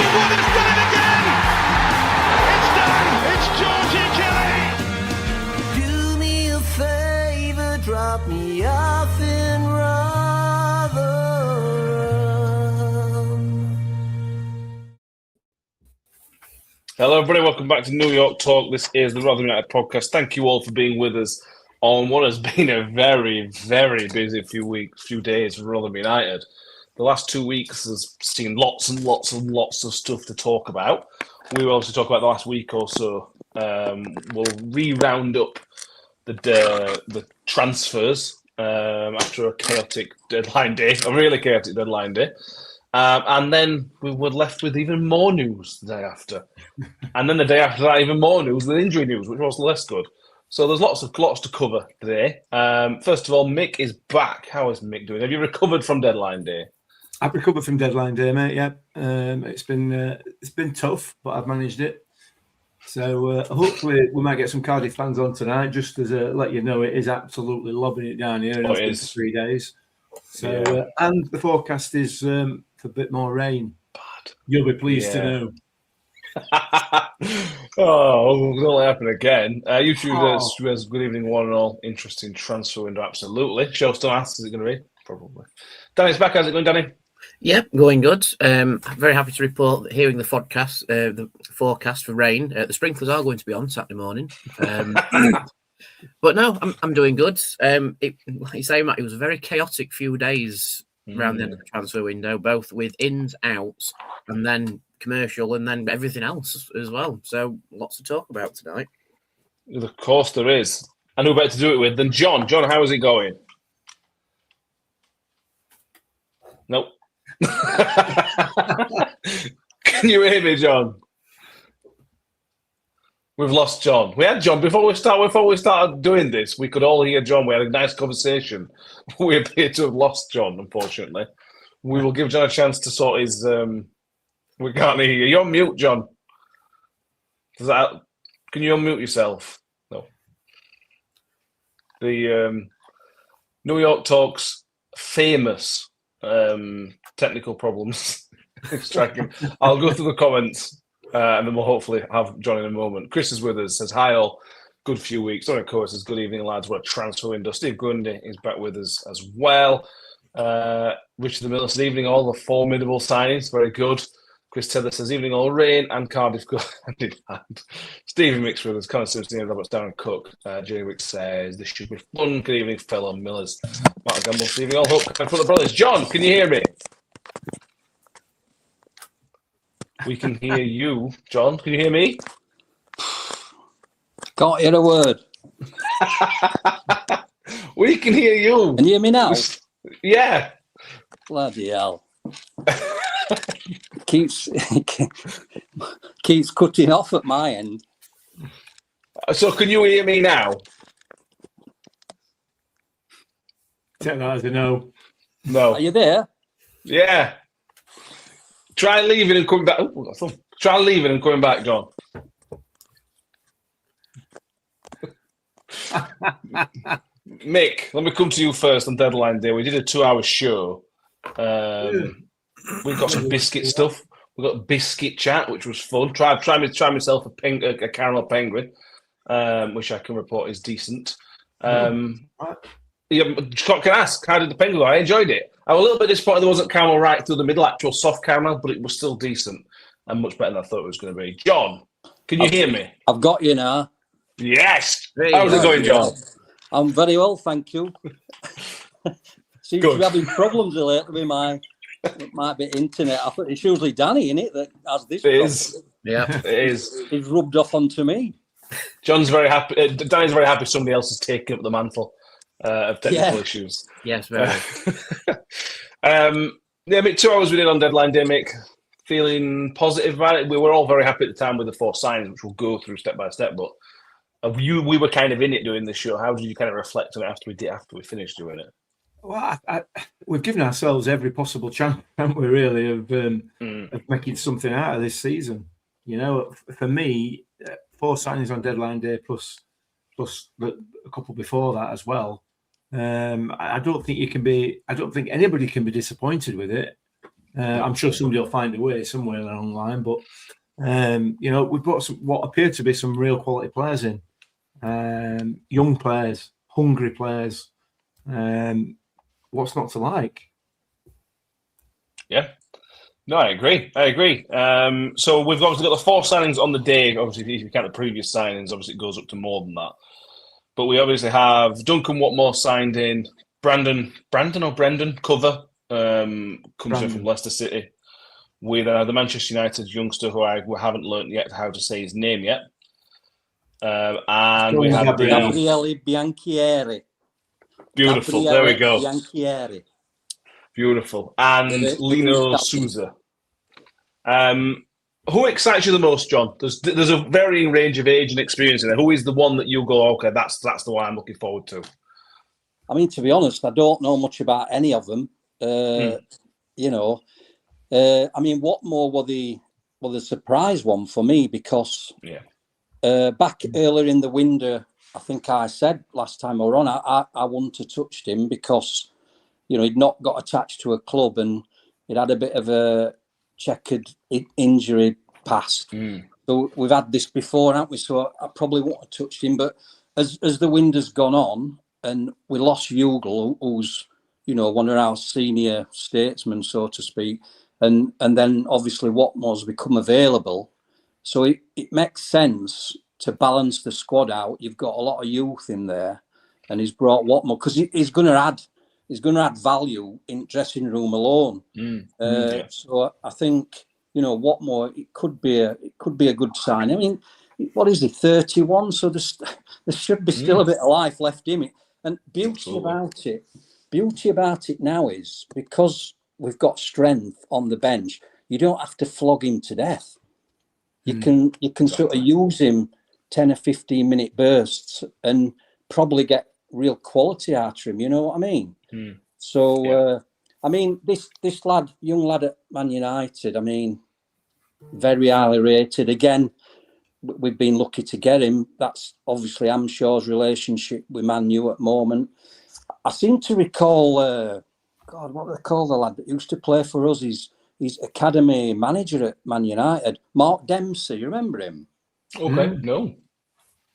Wood has done it again! It's done! It's Georgie Kelly! Do me a favour, drop me off in Rotherham. Hello, everybody. Welcome back to New York Talk. This is the Rotherham United podcast. Thank you all for being with us on what has been a very, very busy few days for Rotherham United. The last 2 weeks has seen lots and lots and lots of stuff to talk about. We will also talk about the last week or so. We'll re-round up the transfers after a chaotic deadline day, a really chaotic deadline day. And then we were left with even more news the day after. And then the day after that, even more news with injury news, which was less good. So there's lots to cover today. First of all, Mick is back. How is Mick doing? Have you recovered from deadline day? I've recovered from deadline day, mate. Yeah, it's been tough, but I've managed it. So hopefully we might get some Cardiff fans on tonight. Just as let you know, it is absolutely lobbing it down here. Oh, it is. For 3 days. So Yeah. and the forecast is for a bit more rain. Bad. You'll be pleased to know. Oh, it'll happen again. YouTube says, good evening, one and all. Interesting transfer window, absolutely. Show still asks, is it going to be? Probably. Danny's back. How's it going, Danny? Yep, going good. I'm very happy to report that hearing the forecast for rain. The sprinklers are going to be on Saturday morning. But no, I'm doing good. Like you say, Matt, it was a very chaotic few days around the end of the transfer window, both with ins, outs, and then commercial, and then everything else as well. So lots to talk about tonight. Of course there is. And who better to do it with than John? John, how is it going? Nope. Can you hear me, John? We've lost John. We had John before we started doing this. We could all hear John. We had a nice conversation. We appear to have lost John, unfortunately. We will give John a chance to sort his. We can't hear you. You're on mute, John. Can you unmute yourself? No. The New York Talks famous technical problems. Striking. I'll go through the comments. And then we'll hopefully have John in a moment. Chris is with us, says, hi all, good few weeks. Ronnie, of course, says, good evening, lads. What a transfer window. Steve Grundy is back with us as well. Richard the Miller says, evening all, the formidable signings. Very good. Chris Taylor says, evening all, rain and Cardiff go hand in hand. Stephen Mix with us, Conor Simpson, Roberts, Darren Cook. Jerry Wick says, this should be fun. Good evening, fellow Millers. Mark Gamble, evening all, hope for the brothers. John, can you hear me? We can hear you, John. Can you hear me? Can't hear a word. We can hear you. Can you hear me now? Yeah. Bloody hell. keeps cutting off at my end. So can you hear me now? Take that as a no. No. Are you there? Yeah. Try leaving and coming back. Oh, try leaving and coming back, John. Mick, let me come to you first on deadline day. We did a 2-hour show. We got some biscuit stuff. We got biscuit chat, which was fun. Try myself a caramel penguin, which I can report is decent. Yeah, Scott can ask, how did the penguin go? I enjoyed it. I was a little bit disappointed there wasn't caramel right through the middle, actual soft caramel, but it was still decent and much better than I thought it was going to be. John, can you hear me? I've got you now. Yes. How's it going, John? I'm very well, thank you. Seems Good. to be having problems lately with my bit internet. I thought it's usually Danny, isn't it, that has this It problem. is. Yeah, It is. It's rubbed off onto me. John's very happy. Danny's very happy somebody else has taken up the mantle of technical issues. yes, very. Yeah, I mean, 2 hours we did on deadline day, Mick. Feeling positive about it. We were all very happy at the time with the 4 signings, which we'll go through step by step. But we were kind of in it doing this show. How did you kind of reflect on it after we finished doing it? Well, we've given ourselves every possible chance, haven't we, really, of making something out of this season. You know, for me, 4 signings on deadline day plus a couple before that as well. I don't think anybody can be disappointed with it. I'm sure somebody will find a way somewhere along the line, but we've got what appear to be some real quality players in, young players, hungry players. What's not to like? Yeah. No, I agree. So we've obviously got the 4 signings on the day. Obviously, if you count the previous signings, obviously it goes up to more than that. But we obviously have Duncan Watmore signed in. Brendan Cover comes in from Leicester City. We then have the Manchester United youngster who I haven't learnt yet how to say his name yet. And we have Gabriele Bianchieri. Beautiful. There we go. Bianchieri. Beautiful. And Lino Souza. Who excites you the most, John? There's a varying range of age and experience in there. Who is the one that you go, okay, that's the one I'm looking forward to? I mean, to be honest, I don't know much about any of them. I mean, Watmore were the surprise one for me because back earlier in the window, I think I said last time we were on, I wouldn't have touched him because, he'd not got attached to a club and he'd had a bit of a checkered injury past. So we've had this before, haven't we? So I probably wouldn't have touched him. But as the window's gone on and we lost Hugo, who's, one of our senior statesmen, so to speak, and then obviously Watmore's become available. So it makes sense to balance the squad out. You've got a lot of youth in there, and he's brought Watmore because he's going to add value in dressing room alone. So I think Watmore it could be a good sign. I mean, what is he, 31? So there should be still a bit of life left in it. And beauty about it now is because we've got strength on the bench, you don't have to flog him to death. You can sort of use him 10 or 15 minute bursts and probably get real quality out of him. You know what I mean? So, I mean, this young lad at Man United, I mean, very highly rated. Again, we've been lucky to get him. That's obviously Amshaw's relationship with Man U at the moment. I seem to recall, what do they call the lad that used to play for us? He's academy manager at Man United, Mark Dempsey. You remember him? Okay, no.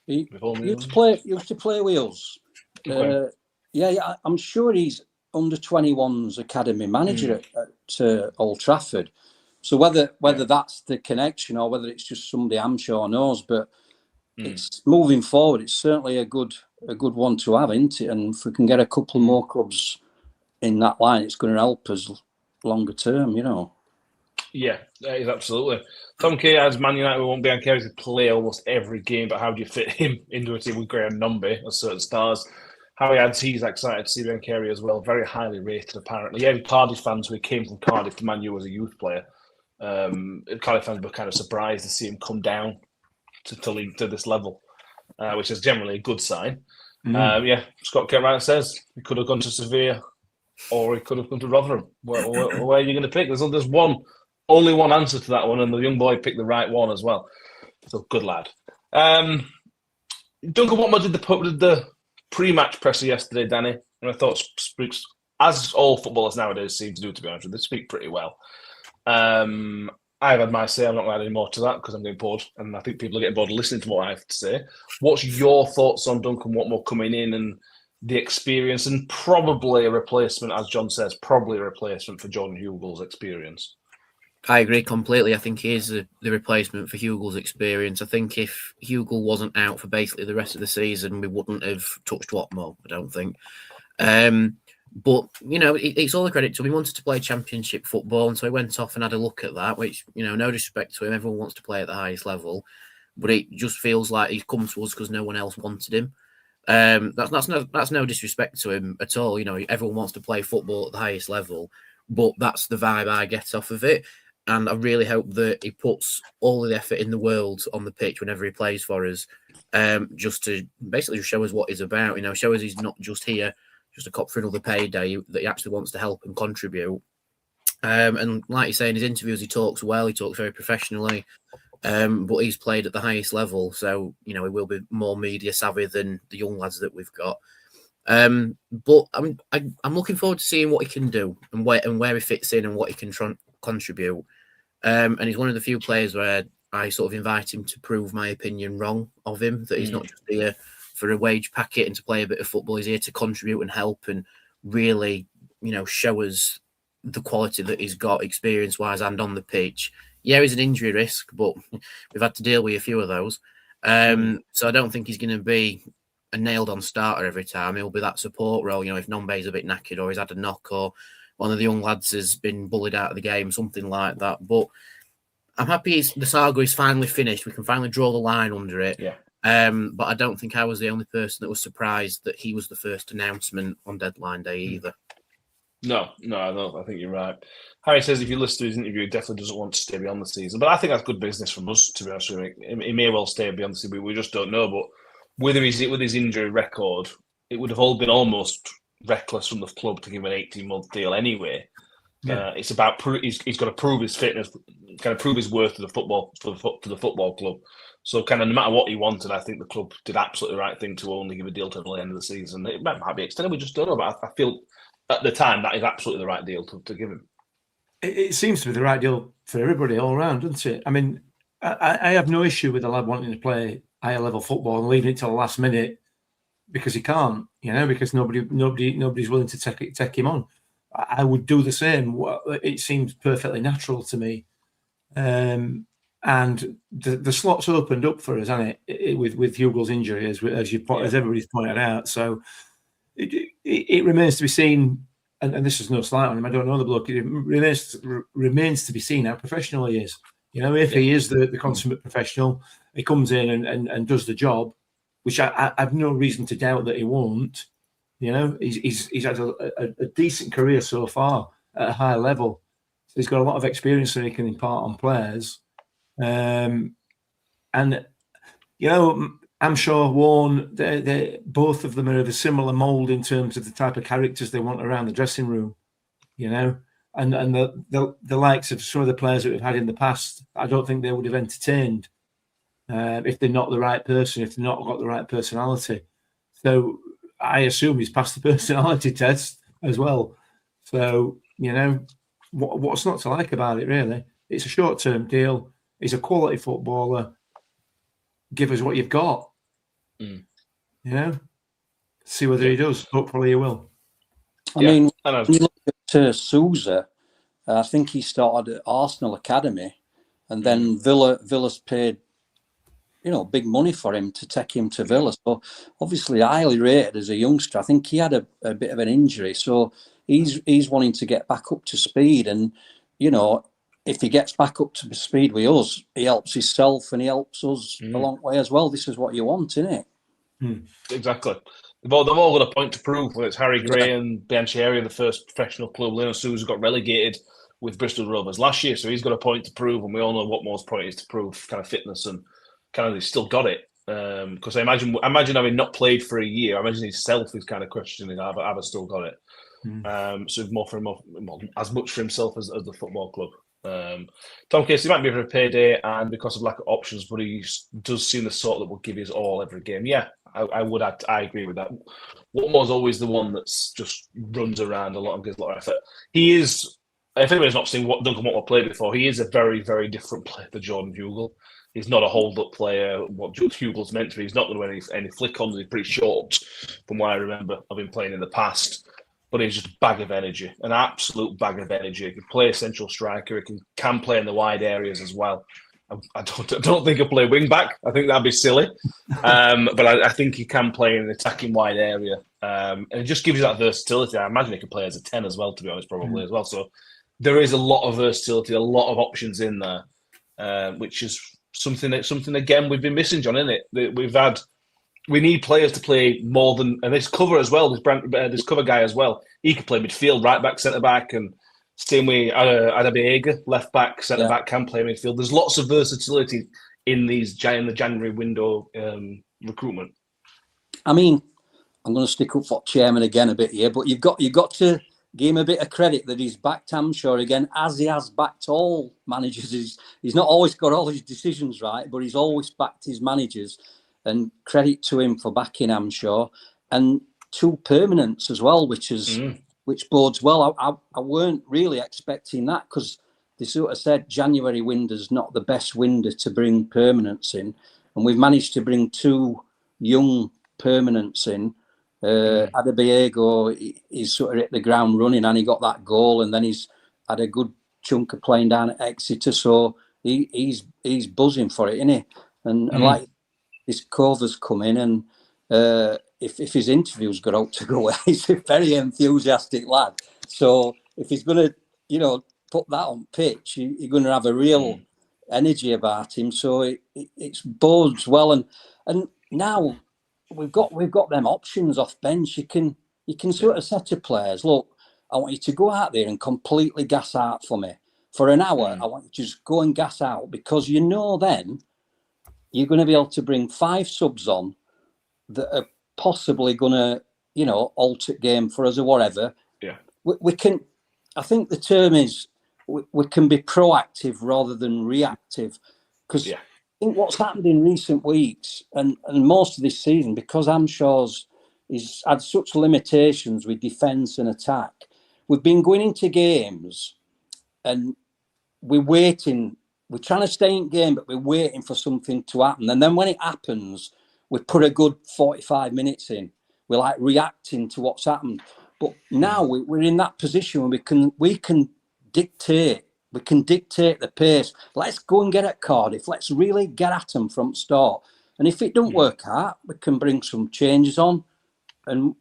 He used to play with us. Okay. I'm sure he's under 21's academy manager at Old Trafford. So whether that's the connection or whether it's just somebody Amshaw knows, but it's moving forward. It's certainly a good one to have, isn't it? And if we can get a couple more clubs in that line, it's going to help us longer term, Yeah, absolutely. Tom Kay as Man United won't be on Kerry to play almost every game, but how do you fit him into a team with Graham Numby or certain stars? Howie adds he's excited to see Ben Carey as well. Very highly rated, apparently. Yeah, Cardiff fans who came from Cardiff to Man U as a youth player. Cardiff fans were kind of surprised to see him come down to league to this level, which is generally a good sign. Scott Kent says he could have gone to Sevilla or he could have gone to Rotherham. Where are you going to pick? There's only one answer to that one, and the young boy picked the right one as well. So good lad. Duncan Watmore did the pre-match presser yesterday, Danny, and I thought speaks, as all footballers nowadays seem to do, to be honest with you, they speak pretty well. I've had my say. I'm not going to add any more to that because I'm getting bored, and I think people are getting bored listening to what I have to say. What's your thoughts on Duncan Watmore coming in and the experience, and probably a replacement, as John says, probably a replacement for Jordan Hugo's experience? I agree completely. I think he is the replacement for Hugo's experience. I think if Hugo wasn't out for basically the rest of the season, we wouldn't have touched Watmore, I don't think. But, it's all a credit to him. He wanted to play championship football, and so he went off and had a look at that, which, no disrespect to him. Everyone wants to play at the highest level, but it just feels like he's come to us because no one else wanted him. That's no disrespect to him at all. Everyone wants to play football at the highest level, but that's the vibe I get off of it. And I really hope that he puts all of the effort in the world on the pitch whenever he plays for us, just to basically show us what he's about. Show us he's not just here, just a cop for another payday, that he actually wants to help and contribute. And like you say, in his interviews, he talks well, he talks very professionally, but he's played at the highest level. So, he will be more media savvy than the young lads that we've got. But I'm looking forward to seeing what he can do and where he fits in and what he can contribute. And he's one of the few players where I sort of invite him to prove my opinion wrong of him, that he's not just here for a wage packet and to play a bit of football. He's here to contribute and help and really, show us the quality that he's got experience-wise and on the pitch. Yeah, he's an injury risk, but we've had to deal with a few of those. So I don't think he's going to be a nailed-on starter every time. He'll be that support role, if Nombe's a bit knackered or he's had a knock or one of the young lads has been bullied out of the game, something like that. But I'm happy the saga is finally finished. We can finally draw the line under it. Yeah. But I don't think I was the only person that was surprised that he was the first announcement on deadline day either. No, I think you're right. Harry says if you listen to his interview, he definitely doesn't want to stay beyond the season. But I think that's good business from us, to be honest with you. He may well stay beyond the season, we just don't know. But with his injury record, it would have all been almost reckless from the club to give him an 18-month deal anyway. Yeah. It's about he's got to prove his fitness, kind of prove his worth to the football club. So kind of no matter what he wanted, I think the club did absolutely the right thing to only give a deal to the end of the season. It might be extended, we just don't know. But I feel at the time that is absolutely the right deal to give him. It seems to be the right deal for everybody all around, doesn't it? I mean, I have no issue with the lad wanting to play higher level football and leaving it till the last minute because he can't, because nobody's willing to take him on. I would do the same. It seems perfectly natural to me. And the slot's opened up for us, hasn't it? With Hugo's injury, as everybody's pointed out. So it remains to be seen. And this is no slight on him. I don't know the bloke. It remains to be seen how professional he is. If he is the consummate professional, he comes in and does the job, which I have no reason to doubt that he won't. He's had a decent career so far at a high level. So he's got a lot of experience that he can impart on players. And I'm sure Warren, they both of them are of a similar mould in terms of the type of characters they want around the dressing room, and the likes of some of the players that we've had in the past, I don't think they would have entertained if they're not the right person, if they've not got the right personality. So I assume he's passed the personality test as well. So, what's not to like about it, really? It's a short-term deal. He's a quality footballer. Give us what you've got. See whether he does. Hopefully he will. I mean, when you look at Sousa, I think he started at Arsenal Academy, and then Villa's paid, big money for him to take him to Villa. So obviously highly rated as a youngster. I think he had a bit of an injury, so he's wanting to get back up to speed. And if he gets back up to speed with us, he helps himself and he helps us a long way as well. This is what you want, isn't it? Exactly. They've all got a point to prove. Whether it's Harry Gray and Bianchieri, the first professional club. Lino Sousa got relegated with Bristol Rovers last year, so he's got a point to prove, and we all know Watmore's point is to prove kind of fitness, and kind of he's still got it. Because I imagine having not played for a year, I imagine himself is kind of questioning, have I still got it? So more for him, as much for himself as the football club. Tom Casey might be for a payday and because of lack of options, but he does seem the sort that will give his all every game. Yeah, I agree with that. Watmore's always the one that's just runs around a lot and gives a lot of effort. He is, if anybody's not seen Duncan Watmore play before, he is a very, very different player to Jordan Hugill. He's not a hold-up player, what Hugel's meant to be. He's not going to do any flick-ons. He's pretty short, from what I remember of him playing in the past. But he's just a bag of energy, an absolute bag of energy. He can play a central striker. He can play in the wide areas as well. I don't think he'll play wing-back. I think that'd be silly. But I think he can play in an attacking wide area. And it just gives you that versatility. I imagine he could play as a 10 as well, to be honest, probably as well. So there is a lot of versatility, a lot of options in there, which is something again we've been missing, John, isn't it? We need players to play more than, and this cover as well. This cover guy as well. He can play midfield, right back, centre back, and same way Adabiega, left back, centre back, can play midfield. There's lots of versatility in the January window recruitment. I mean, I'm going to stick up for chairman again a bit here, but you've got to give him a bit of credit that he's backed Hampshire again, as he has backed all managers. He's not always got all his decisions right, but he's always backed his managers. And credit to him for backing Hampshire. And 2 permanents as well, which bodes well. I weren't really expecting that, because they sort of said January window's not the best window to bring permanents in, and we've managed to bring 2 young permanents in. Adebayo, he's sort of hit the ground running, and he got that goal, and then he's had a good chunk of playing down at Exeter, so he's buzzing for it, isn't he? And like this Cover's come in, and if his interview's got out to go, he's a very enthusiastic lad. So if he's going to, put that on pitch, you're going to have a real energy about him. So it bodes well, and now we've got them options off bench. You can sort of say to players, look, I want you to go out there and completely gas out for me for an hour. I want you to just go and gas out, because then you're going to be able to bring 5 subs on that are possibly going to, alter game for us or whatever. Yeah, we can. I think the term is we can be proactive rather than reactive, because I think what's happened in recent weeks and most of this season, because Amshaw's he's had such limitations with defence and attack, we've been going into games and we're waiting. We're trying to stay in game, but we're waiting for something to happen. And then when it happens, we put a good 45 minutes in. We're like reacting to what's happened. But now we're in that position where we can dictate the pace. Let's go and get at Cardiff. Let's really get at them from start. And if it don't work out, we can bring some changes on. And,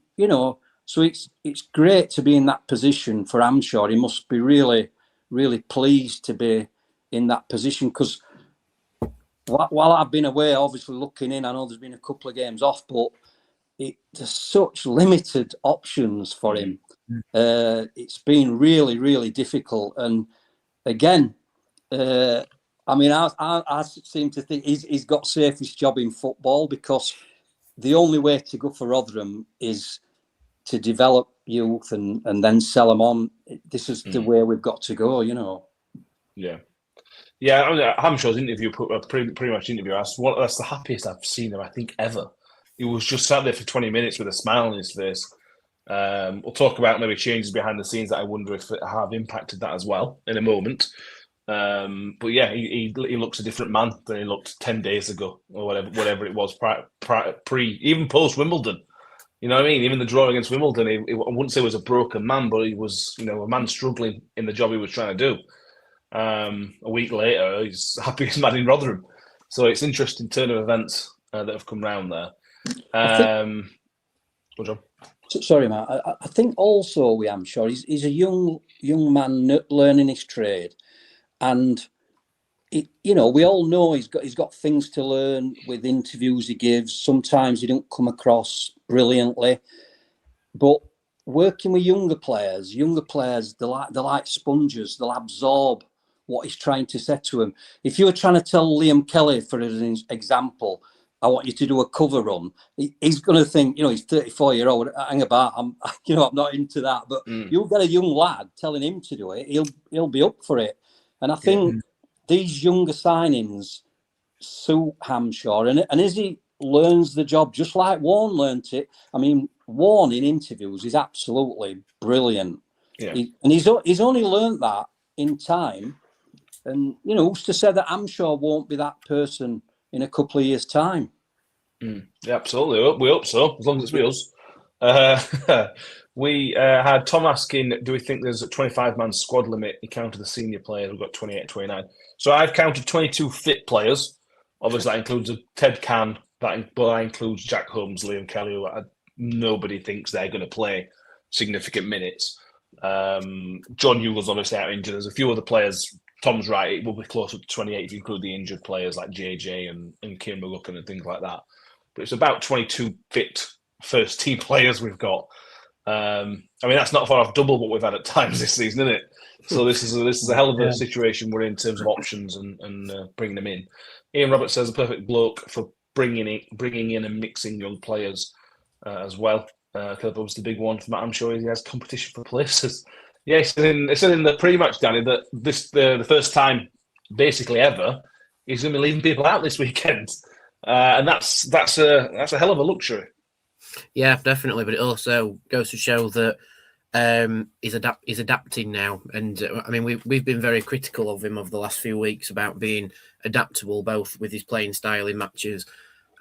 so it's great to be in that position for Amshaw. He must be really, really pleased to be in that position, because while I've been away, obviously looking in, I know there's been a couple of games off, but there's such limited options for him. It's been really, really difficult. And again, I seem to think he's got safest job in football, because the only way to go for Rotherham is to develop youth and then sell them on. This is the way we've got to go, Yeah. Yeah, I mean, Hamshaw's interview, pretty much interview, that's the happiest I've seen him, I think, ever. He was just sat there for 20 minutes with a smile on his face. We'll talk about maybe changes behind the scenes that I wonder if it have impacted that as well in a moment. But yeah, he looks a different man than he looked 10 days ago or whatever it was even post Wimbledon. You know what I mean? Even the draw against Wimbledon, I wouldn't say he was a broken man, but he was, a man struggling in the job he was trying to do. A week later, he's happy as mad in Rotherham. So it's interesting turn of events that have come round there. Sorry, Matt. I think also with Amshaw, he's a young man learning his trade, and we all know he's got things to learn with interviews he gives. Sometimes he don't come across brilliantly, but working with younger players, they're like sponges. They'll absorb what he's trying to say to them. If you're trying to tell Liam Kelly, for an example, I want you to do a cover run, he's going to think, he's 34-year-old, hang about, I'm not into that. But you'll get a young lad telling him to do it, he'll be up for it. And I think these younger signings suit Hamshaw. And as he learns the job, just like Warren learnt it, I mean, Warren in interviews is absolutely brilliant. Yeah. He's only learnt that in time. And, who's to say that Amshaw won't be that person in a couple of years' time? Yeah, absolutely. We hope so, as long as it's with us. We had Tom asking, do we think there's a 25-man squad limit? He counted the senior players. We've got 28, 29. So I've counted 22 fit players. Obviously, that includes Ted Can, but that includes Jack Holmes, Liam Kelly, who nobody thinks they're going to play significant minutes. John Hughes obviously out injured. There's a few other players. Tom's right, it will be closer to 28 if you include the injured players like JJ and Kieran McGuckin and things like that. But it's about 22 fit first team players we've got. That's not far off double what we've had at times this season, isn't it? So this is a hell of a situation we're in terms of options and bringing them in. Ian Roberts says a perfect bloke for bringing in and mixing young players as well. Was the big one for Matt. I'm sure he has competition for places. Yeah, it said in the pre-match, Danny, that this the first time basically ever he's going to be leaving people out this weekend, and that's a hell of a luxury. Yeah, definitely. But it also goes to show that he's adapting now. And I mean, we've been very critical of him over the last few weeks about being adaptable, both with his playing style in matches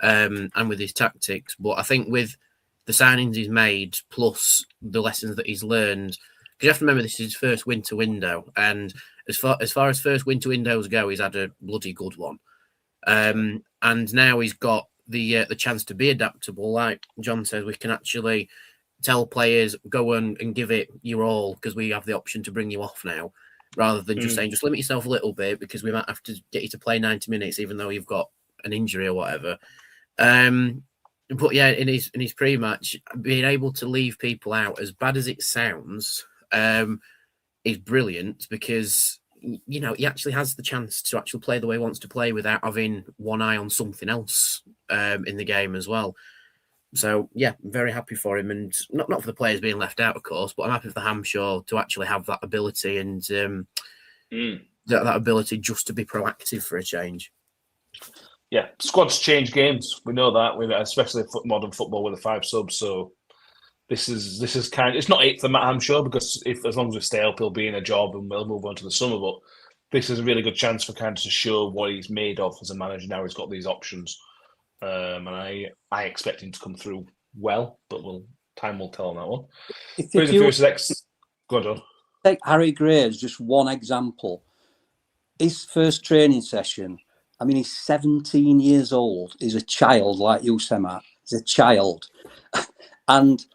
and with his tactics. But I think with the signings he's made, plus the lessons that he's learned, because you have to remember this is his first winter window, and as far as first winter windows go, he's had a bloody good one. And now he's got the chance to be adaptable. Like John says, we can actually tell players, go and give it your all, because we have the option to bring you off now, rather than just saying, just limit yourself a little bit, because we might have to get you to play 90 minutes, even though you've got an injury or whatever. But yeah, in his pre-match, being able to leave people out, as bad as it sounds, is brilliant, because you know he actually has the chance to actually play the way he wants to play without having one eye on something else in the game as well. So yeah, I'm very happy for him, and not for the players being left out, of course, but I'm happy for the Hampshire to actually have that ability and that ability just to be proactive for a change. Yeah, squads change games. We know that, especially modern football with the 5 subs. So this is kind. It's not 8th for Matt Hampshire, because as long as we stay up, he'll be in a job and we'll move on to the summer. But this is a really good chance for kind of to show what he's made of as a manager. Now he's got these options, and I expect him to come through well. But time will tell on that one. If you Go on, John. Take Harry Gray as just one example. His first training session. I mean, he's 17 years old. He's a child, like you said, Matt. He's a child. And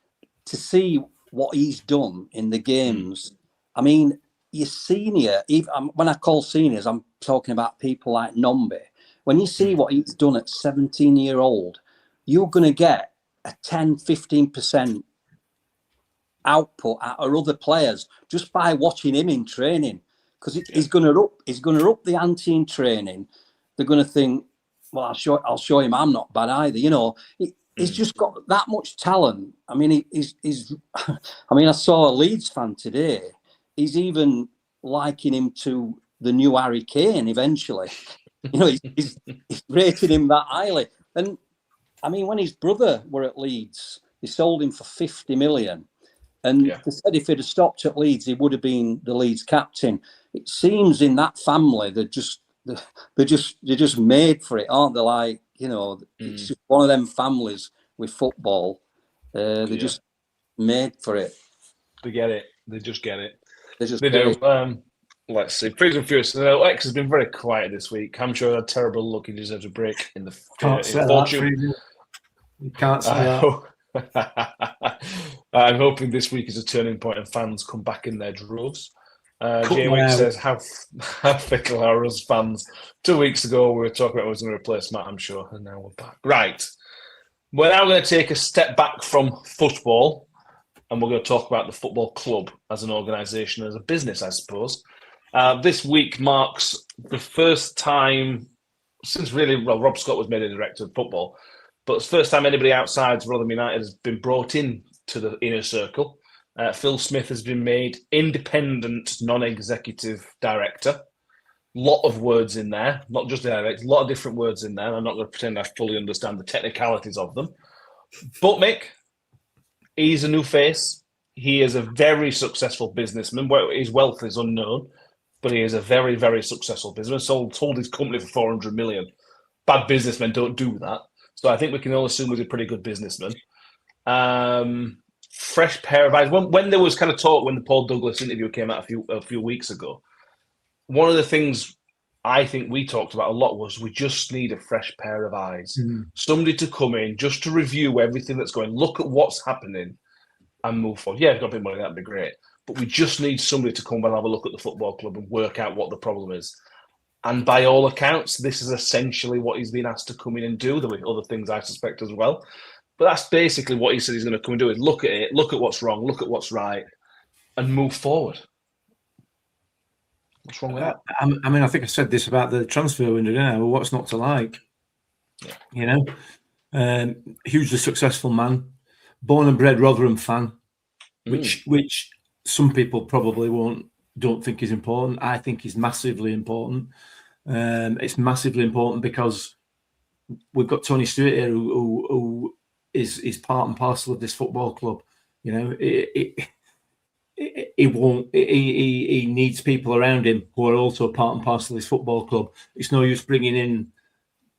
to see what he's done in the games, I mean, your senior, even when I call seniors, I'm talking about people like Nombe. When you see what he's done at 17-year-old, you're going to get a 10, 15% output out of other players just by watching him in training. Because he's going to up the ante in training. They're going to think, well, I'll show him I'm not bad either. You know, he's just got that much talent. I mean, he's. I mean, I saw a Leeds fan today. He's even liking him to the new Harry Kane. Eventually, you know, he's rated him that highly. And I mean, when his brother were at Leeds, they sold him for 50 million. And they said if he'd have stopped at Leeds, he would have been the Leeds captain. It seems in that family they're just made for it, aren't they? Like, you know, it's just one of them families with football. They're just made for it. They get it. They just get it. They do. Let's see. Freeze and Furious. X has been very quiet this week. Hampshire had terrible luck. He deserves a break in the fortune. You can't say that. I'm hoping this week is a turning point and fans come back in their droves. Jay Wick says, how fickle are us fans? 2 weeks ago, we were talking about who was going to replace Matt Hampshire, and now we're back. Right. We're now going to take a step back from football, and we're going to talk about the football club as an organisation, as a business, I suppose. This week marks the first time since Rob Scott was made a director of football, but it's the first time anybody outside Rotherham United has been brought in to the inner circle. Phil Smith has been made independent non-executive director. Lot of words in there, not just direct, a lot of different words in there. I'm not going to pretend I fully understand the technicalities of them. But Mick, he's a new face. He is a very successful businessman. His wealth is unknown, but he is a very, very successful businessman. Sold his company for 400 million. Bad businessmen don't do that. So I think we can all assume he's a pretty good businessman. Fresh pair of eyes. When there was kind of talk when the Paul Douglas interview came out a few weeks ago, one of the things I think we talked about a lot was we just need a fresh pair of eyes. Somebody to come in just to review everything that's going, look at what's happening and move forward. Yeah, if got a bit money, that'd be great. But we just need somebody to come and have a look at the football club and work out what the problem is. And by all accounts, this is essentially what he's been asked to come in and do. There were other things I suspect as well. But that's basically what he said he's going to come and do, is look at it, look at what's wrong, look at what's right, and move forward. What's wrong with that? I mean, I think I said this about the transfer window now. Well, what's not to like? Yeah. You know, hugely successful man, born and bred Rotherham fan, which some people probably don't think is important. I think is massively important. It's massively important because we've got Tony Stewart here who is part and parcel of this football club. You know, he won't. He needs people around him who are also part and parcel of this football club. It's no use bringing in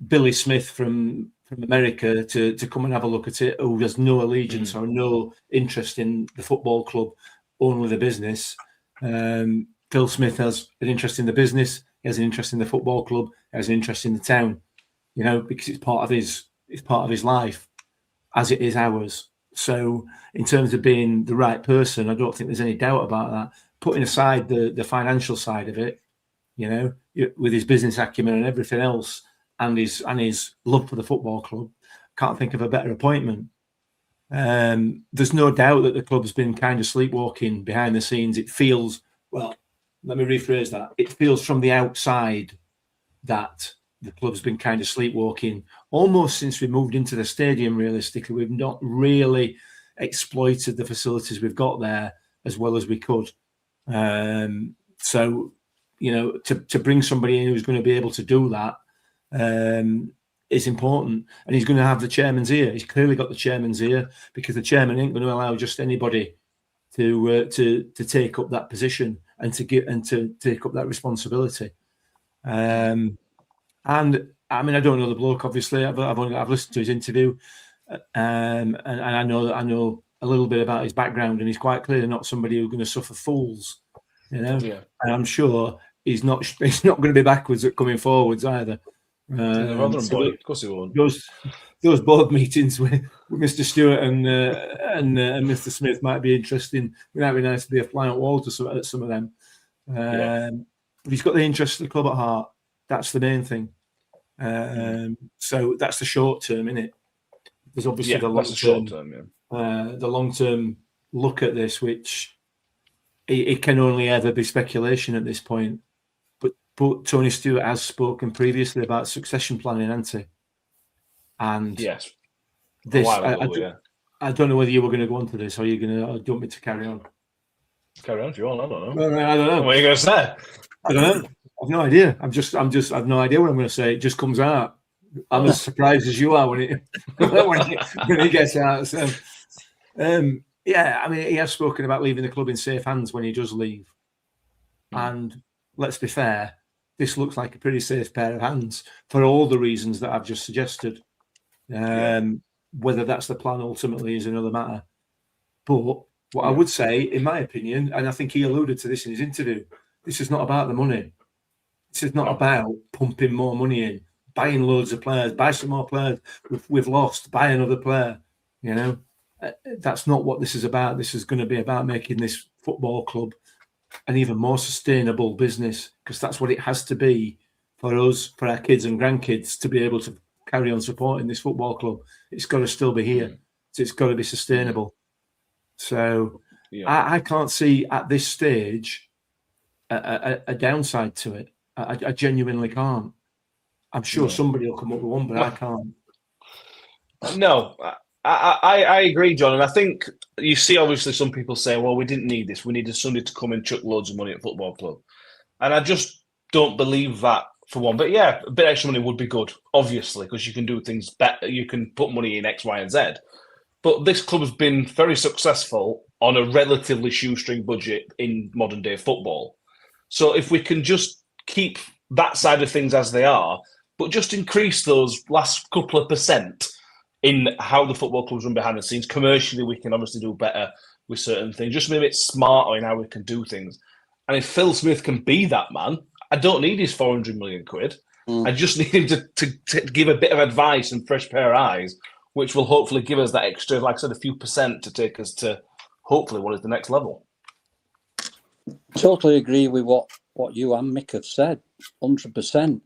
Billy Smith from America to come and have a look at it, who has no allegiance or no interest in the football club, only the business. Phil Smith has an interest in the business. He has an interest in the football club. He has an interest in the town. You know, because it's part of his life, as it is ours. So, in terms of being the right person, I don't think there's any doubt about that. Putting aside the financial side of it, you know, with his business acumen and everything else, and his love for the football club, can't think of a better appointment. There's no doubt that the club's been kind of sleepwalking behind the scenes. It feels, well, let me rephrase that. It feels from the outside that the club's been kind of sleepwalking almost since we moved into the stadium. Realistically, we've not really exploited the facilities we've got there as well as we could. So, you know, to bring somebody in who's going to be able to do that is important, and he's going to have the chairman's ear. He's clearly got the chairman's ear, because the chairman ain't going to allow just anybody to take up that position and to take up that responsibility. And I mean, I don't know the bloke. Obviously, I've listened to his interview, and I know a little bit about his background, and he's quite clearly not somebody who's going to suffer fools, you know. Yeah. And I'm sure he's not going to be backwards at coming forwards either. Of course he won't. Those board meetings with Mr. Stewart and Mr. Smith might be interesting. It might be nice to be a fly on wall to some of them. But he's got the interest of the club at heart. That's the main thing. So that's the short term, isn't it? There's obviously the long term. The long term look at this, which it can only ever be speculation at this point. But Tony Stewart has spoken previously about succession planning, hasn't he? And yes, this I don't know whether you were going to go on to this, or you're going to. Do you want me to carry on? Carry on if you want. I don't know. No, I don't know. What are you going to say? I don't know. I've no idea. I've no idea what I'm going to say. It just comes out. I'm as surprised as you are when it gets out. So, yeah, I mean, he has spoken about leaving the club in safe hands when he does leave. And let's be fair, this looks like a pretty safe pair of hands for all the reasons that I've just suggested. Whether that's the plan ultimately is another matter. But what I would say, in my opinion, and I think he alluded to this in his interview, this is not about the money. This is not about pumping more money in, buying loads of players, buy some more players we've lost, buy another player. You know, that's not what this is about. This is going to be about making this football club an even more sustainable business, because that's what it has to be for us, for our kids and grandkids, to be able to carry on supporting this football club. It's got to still be here. So it's got to be sustainable. So I can't see at this stage a downside to it. I genuinely can't. I'm sure somebody will come up with one, but I can't. No, I agree, John. And I think you see, obviously, some people say, well, we didn't need this. We needed somebody to come and chuck loads of money at football club. And I just don't believe that, for one. But yeah, a bit extra money would be good, obviously, because you can do things better. You can put money in X, Y, and Z. But this club has been very successful on a relatively shoestring budget in modern day football. So if we can just keep that side of things as they are, but just increase those last couple of percent in how the football club's run behind the scenes. Commercially, we can obviously do better with certain things. Just maybe it's smarter in how we can do things. And if Phil Smith can be that man, I don't need his 400 million quid. I just need him to give a bit of advice and fresh pair of eyes, which will hopefully give us that extra, like I said, a few percent to take us to hopefully what is the next level. Totally agree with what you and Mick have said, 100%.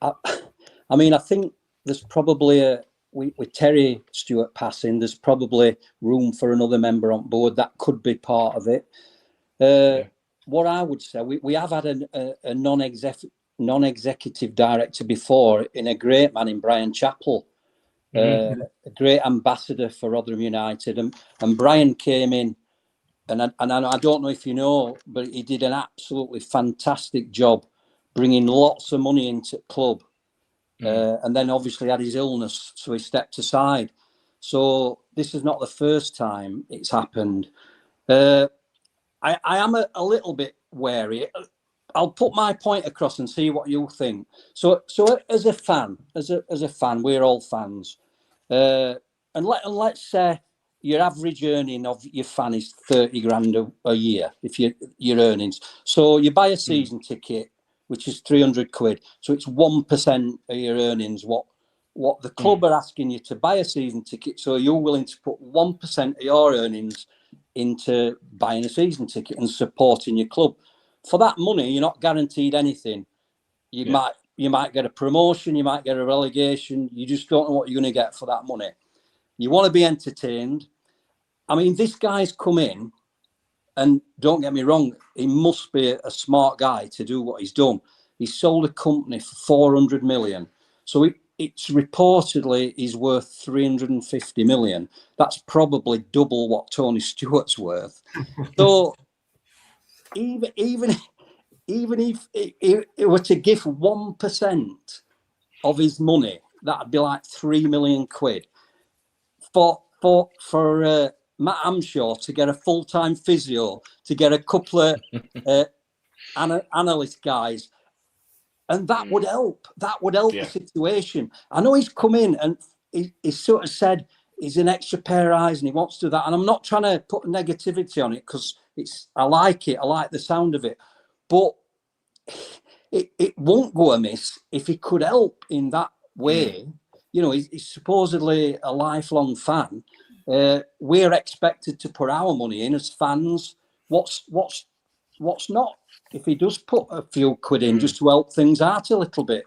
I mean, I think there's probably with Terry Stewart passing, there's probably room for another member on board. That could be part of it. What I would say, we have had a non-executive director before, in a great man in Brian Chappell, a great ambassador for Rotherham United. And Brian came in, and I don't know if you know, but he did an absolutely fantastic job bringing lots of money into the club. And then obviously had his illness, so he stepped aside. So this is not the first time it's happened. I am a little bit wary. I'll put my point across and see what you think. So as a fan, we're all fans. And let's say your average earning of your fan is 30 grand a year, if your earnings. So you buy a season ticket, which is 300 quid. So it's 1% of your earnings. What the club are asking you to buy a season ticket. So you're willing to put 1% of your earnings into buying a season ticket and supporting your club. For that money, you're not guaranteed anything. You might get a promotion, you might get a relegation. You just don't know what you're going to get for that money. You want to be entertained. I mean, this guy's come in, and don't get me wrong, he must be a smart guy to do what he's done. He sold a company for 400 million. So it's reportedly he's worth 350 million. That's probably double what Tony Stewart's worth. So even if it were to give 1% of his money, that'd be like 3 million quid. For Matt Amshaw to get a full-time physio, to get a couple of analyst guys, and that would help. That would help the situation. I know he's come in and he sort of said he's an extra pair of eyes and he wants to do that. And I'm not trying to put negativity on it because I like it. I like the sound of it. But it won't go amiss if he could help in that way. You know, he's supposedly a lifelong fan. We're expected to put our money in as fans. What's not? If he does put a few quid in just to help things out a little bit.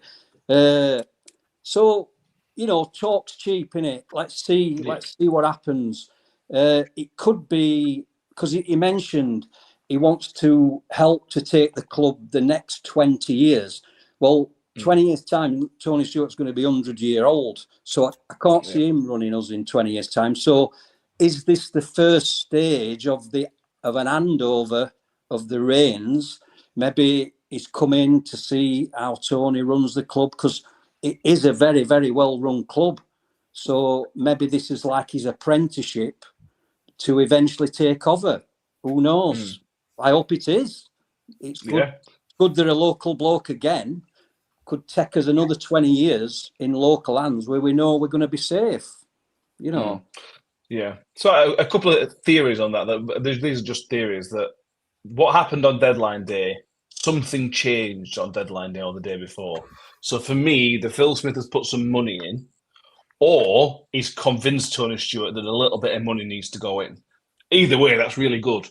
So, you know, talk's cheap, innit? Let's see what happens. It could be, because he mentioned he wants to help to take the club the next 20 years. Well, 20 years' time, Tony Stewart's going to be 100-year old. So I can't see him running us in 20 years' time. So is this the first stage of an handover of the reins? Maybe he's come in to see how Tony runs the club, because it is a very, very well-run club. So maybe this is like his apprenticeship to eventually take over. Who knows? I hope it is. It's good. Yeah. Good that a local bloke again could take us another 20 years in local hands where we know we're going to be safe. You know. Yeah. So a couple of theories on that. These are just theories that what happened on deadline day, something changed on deadline day or the day before. So for me, the Phil Smith has put some money in, or he's convinced Tony Stewart that a little bit of money needs to go in. Either way, that's really good,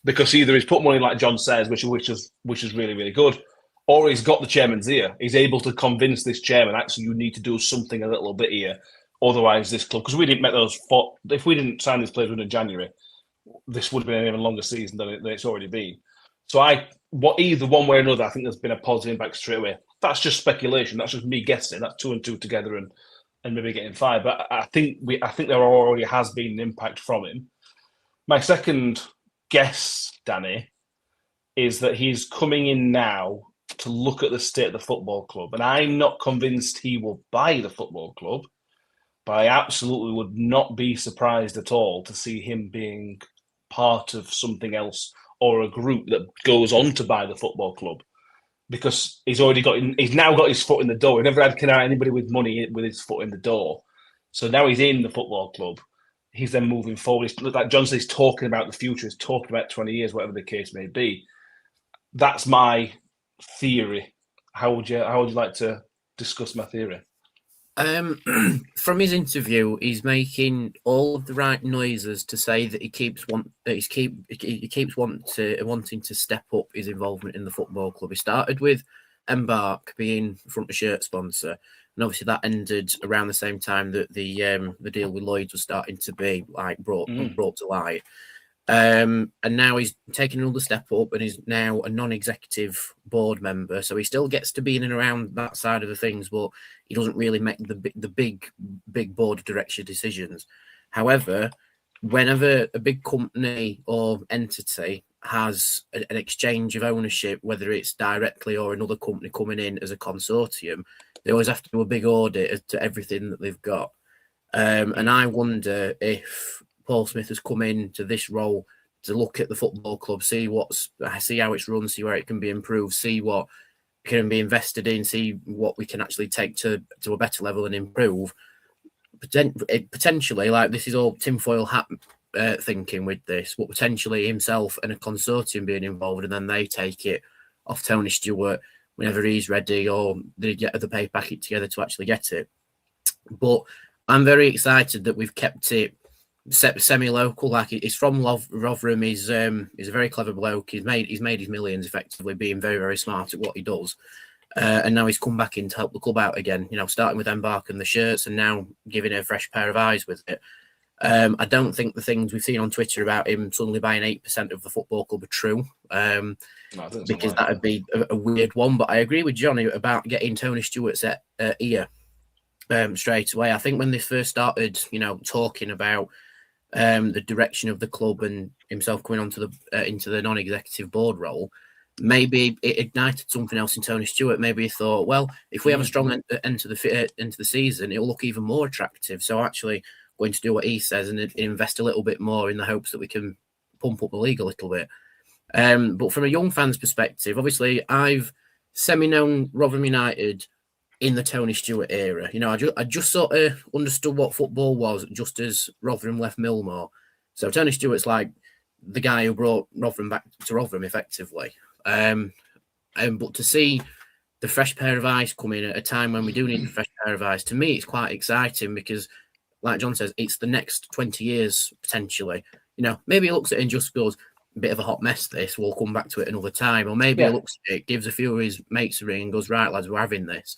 because either he's put money, like John says, which is really, really good, or he's got the chairman's ear. He's able to convince this chairman, actually, you need to do something a little bit here. Otherwise, this club, because we didn't make if we didn't sign these players in January, this would have been an even longer season than it's already been. So either one way or another, I think there's been a positive impact straight away. That's just speculation. That's just me guessing. That's 2 and 2 together and maybe getting 5. But I think there already has been an impact from him. My second guess, Danny, is that he's coming in now to look at the state of the football club. And I'm not convinced he will buy the football club, but I absolutely would not be surprised at all to see him being part of something else or a group that goes on to buy the football club, because he's now got his foot in the door. He never had anybody with money with his foot in the door. So now he's in the football club. He's then moving forward. Like John says, he's talking about the future. He's talking about 20 years, whatever the case may be. That's my theory. How would you like to discuss my theory? From his interview, he's making all of the right noises to say that he keeps wanting to step up his involvement in the football club. He started with Embark being front of shirt sponsor, and obviously that ended around the same time that the deal with Lloyds was starting to be brought to light. And now he's taking another step up and is now a non-executive board member. So he still gets to be in and around that side of the things, but he doesn't really make the big board of director decisions. However, whenever a big company or entity has an exchange of ownership, whether it's directly or another company coming in as a consortium, they always have to do a big audit to everything that they've got. And I wonder if Paul Smith has come into this role to look at the football club, see how it's run, see where it can be improved, see what can be invested in, see what we can actually take to a better level and improve. Potentially, like, this is all tinfoil hat thinking with this, but potentially himself and a consortium being involved, and then they take it off Tony Stewart whenever he's ready, or they get the pay packet together to actually get it. But I'm very excited that we've kept it semi-local. Like, it's from Rotherham. He's a very clever bloke. He's made his millions effectively, being very, very smart at what he does. And now he's come back in to help the club out again, starting with Embark and the shirts, and now giving a fresh pair of eyes with it. I don't think the things we've seen on Twitter about him suddenly buying 8% of the football club are true, because that would be a weird one. But I agree with Johnny about getting Tony Stewart's ear straight away. I think when they first started, talking about the direction of the club and himself coming onto into the non-executive board role, maybe it ignited something else in Tony Stewart. Maybe he thought, well, if we have a strong end to the season, it'll look even more attractive. So actually going to do what he says and invest a little bit more in the hopes that we can pump up the league a little bit. But from a young fan's perspective, obviously I've semi-known Rotherham United in the Tony Stewart era. I just sort of understood what football was just as Rotherham left Millmore. So Tony Stewart's like the guy who brought Rotherham back to Rotherham effectively. But to see the fresh pair of eyes come in at a time when we do need a fresh pair of eyes, to me, it's quite exciting because, like John says, it's the next 20 years potentially. Maybe he looks at it and just goes, a bit of a hot mess this, we'll come back to it another time. Or maybe he looks at it, gives a few of his mates a ring and goes, right, lads, we're having this.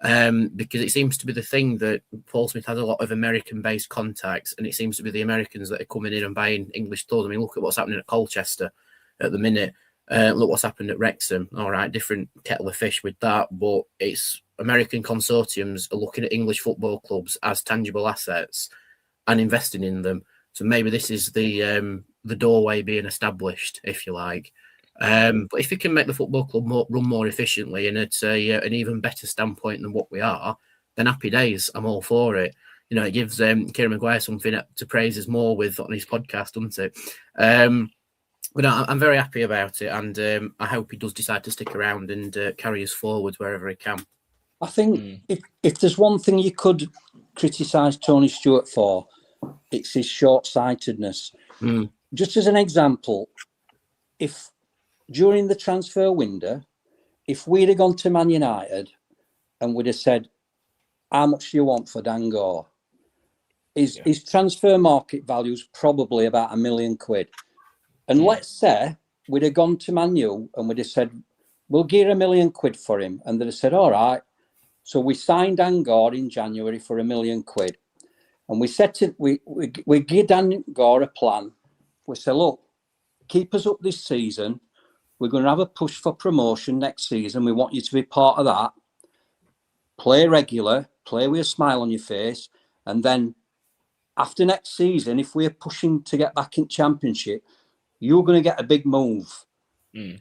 Because it seems to be the thing that Paul Smith has a lot of American-based contacts, and it seems to be the Americans that are coming in and buying English clubs. I mean, look at what's happening at Colchester at the minute. Look what's happened at Wrexham. All right, different kettle of fish with that, but it's American consortiums are looking at English football clubs as tangible assets and investing in them. So maybe this is the doorway being established, if you like. But if we can make the football club run more efficiently and at an even better standpoint than what we are, then happy days. I'm all for it. It gives Kieran Maguire something to praise us more with on his podcast, doesn't it? But no, I'm very happy about it, and I hope he does decide to stick around and carry us forward wherever he can. I think if there's one thing you could criticise Tony Stewart for, it's his short-sightedness. Just as an example, if during the transfer window, if we'd have gone to Man United and we'd have said, how much do you want for Dangor? His transfer market value is probably about £1 million. And let's say we'd have gone to Man U and we'd have said, we'll give £1 million for him. And they'd have said, all right. So we signed Dangor in January for £1 million. And we said we give Dangor a plan. We said, look, keep us up this season. We're going to have a push for promotion next season. We want you to be part of that. Play regular, play with a smile on your face. And then after next season, if we're pushing to get back in Championship, you're going to get a big move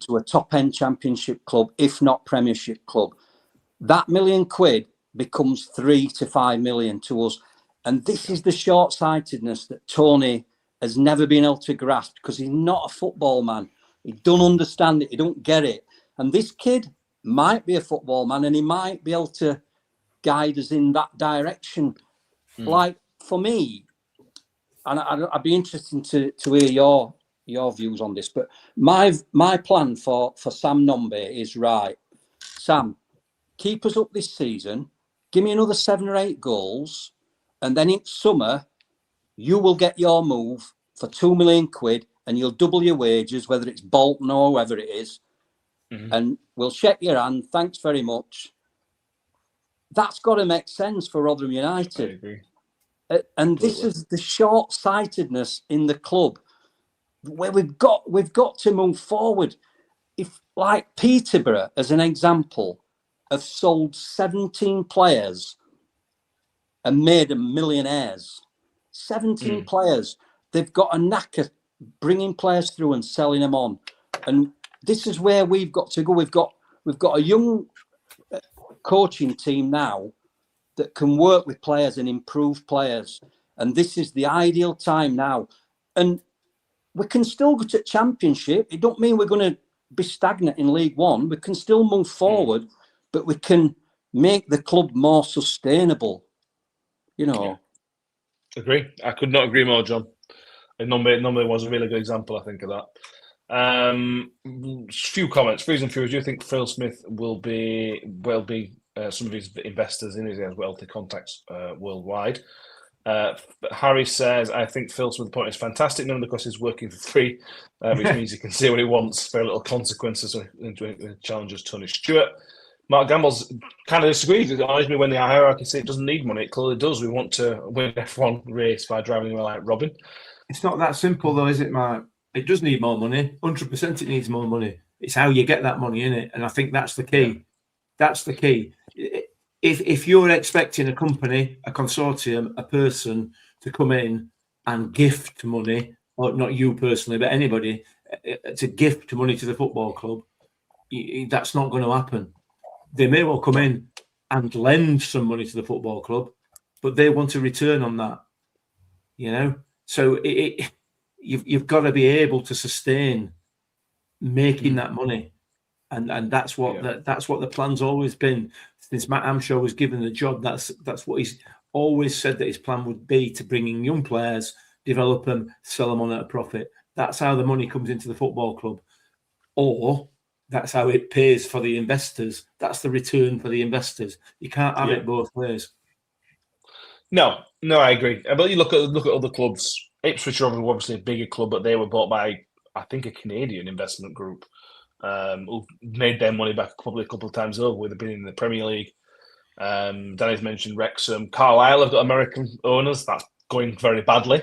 to a top-end Championship club, if not Premiership club. That £1 million becomes 3 to 5 million to us. And this is the short-sightedness that Tony has never been able to grasp, because he's not a football man. He don't understand it. He don't get it. And this kid might be a football man, and he might be able to guide us in that direction. Like, for me, and I'd be interested to hear your views on this, but my plan for Sam Nombe is, right, Sam, keep us up this season, give me another 7 or 8 goals, and then in summer, you will get your move for £2 million, and you'll double your wages, whether it's Bolton or whoever it is, and we'll shake your hand. Thanks very much. That's got to make sense for Rotherham United. I agree. And this is the short-sightedness in the club, where we've got to move forward. If, like Peterborough, as an example, have sold 17 players and made them millionaires. 17 players. They've got a knack of bringing players through and selling them on. And this is where we've got to go. We've got a young coaching team now that can work with players and improve players. And this is the ideal time now. And we can still go to Championship. It don't mean we're going to be stagnant in League One. We can still move forward, but we can make the club more sustainable. Agree. I could not agree more, John. And Nombe was a really good example, I think, of that. Few comments. Freeze and Furious, do you think Phil Smith will be some of his investors in his wealthy contacts worldwide? Harry says, I think Phil Smith's point is fantastic. None of the cost is working for free, which means he can say what he wants. Very little consequences when challenges Tony Stewart. Mark Gamble's kind of disagrees. It annoys me when the hierarchy say it doesn't need money. It clearly does. We want to win F1 race by driving away like Robin. It's not that simple, though, is it, Mark? It does need more money. 100% it needs more money. It's how you get that money, innit? And I think that's the key. Yeah. That's the key. If you're expecting a company, a consortium, a person to come in and gift money, or not you personally, but anybody, to gift money to the football club, that's not going to happen. They may well come in and lend some money to the football club, but they want a return on that, So you've got to be able to sustain making that money, and that's what that's what the plan's always been since Matt Amshaw was given the job. That's what he's always said that his plan would be, to bring in young players, develop them, sell them on at a profit. That's how the money comes into the football club, or that's how it pays for the investors. That's the return for the investors. You can't have it both ways. No, I agree. But you look at other clubs. Ipswich are obviously a bigger club, but they were bought by, I think, a Canadian investment group who made their money back probably a couple of times over. They've been in the Premier League. Danny's mentioned Wrexham. Carlisle have got American owners. That's going very badly.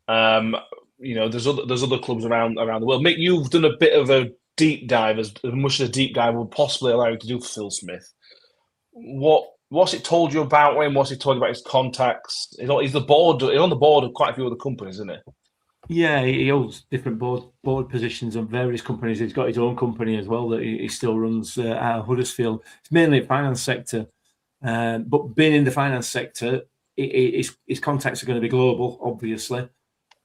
There's other clubs around the world. Mick, you've done a bit of a deep dive, as much as a deep dive would possibly allow you to do for Phil Smith. What's it told you about him? What's it told you about his contacts? He's on the board of quite a few other companies, isn't he? Yeah, he holds different board positions on various companies. He's got his own company as well that he still runs out of Huddersfield. It's mainly the finance sector, but being in the finance sector, his contacts are going to be global, obviously.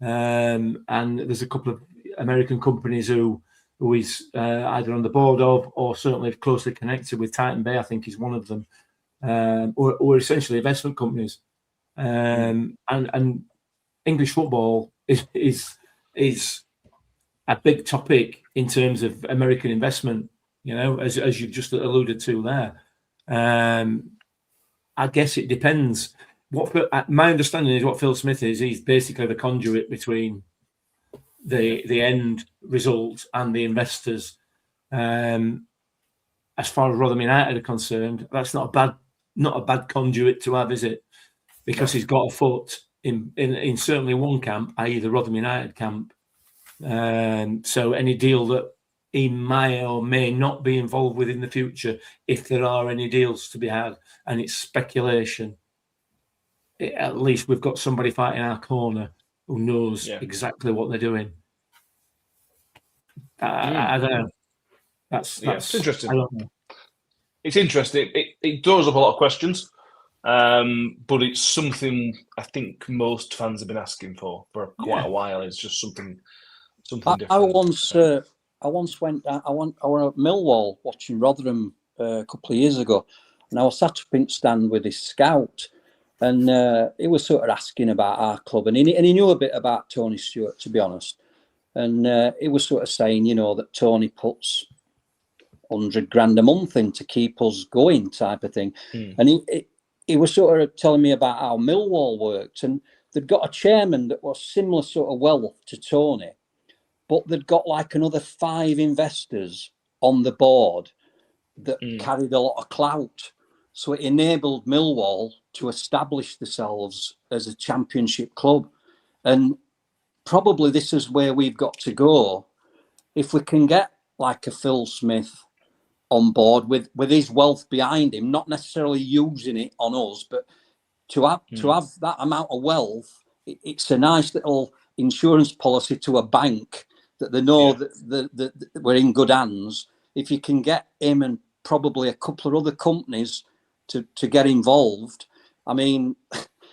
And there's a couple of American companies who he's either on the board of or certainly closely connected with. Titan Bay, I think, is one of them, or essentially investment companies. And English football is a big topic in terms of American investment. As you've just alluded to there. I guess it depends. My understanding is what Phil Smith is. He's basically the conduit between the end result and the investors. As far as Rotherham United are concerned, that's not a bad conduit to have, is it? Because he's got a foot in certainly one camp, i.e. the Rotherham United camp. So any deal that he may or may not be involved with in the future, if there are any deals to be had, and it's speculation, at least we've got somebody fighting our corner who knows exactly what they're doing. I don't know. That's it's interesting. I don't know. It's interesting. It doors up a lot of questions, but it's something I think most fans have been asking for quite a while. It's just something different. I once went. I was at Millwall watching Rotherham a couple of years ago, and I was sat up in stand with this scout, and he was sort of asking about our club, and he knew a bit about Tony Stewart, to be honest, and he was sort of saying, that Tony puts $100,000 a month in to keep us going, type of thing, and he was sort of telling me about how Millwall worked, and they'd got a chairman that was similar sort of wealth to Tony, but they'd got like another 5 investors on the board that carried a lot of clout. So it enabled Millwall to establish themselves as a championship club. And probably this is where we've got to go. If we can get like a Phil Smith on board with his wealth behind him, not necessarily using it on us, but to have that amount of wealth, it's a nice little insurance policy to a bank that they know that we're in good hands. If you can get him and probably a couple of other companies to get involved, I mean,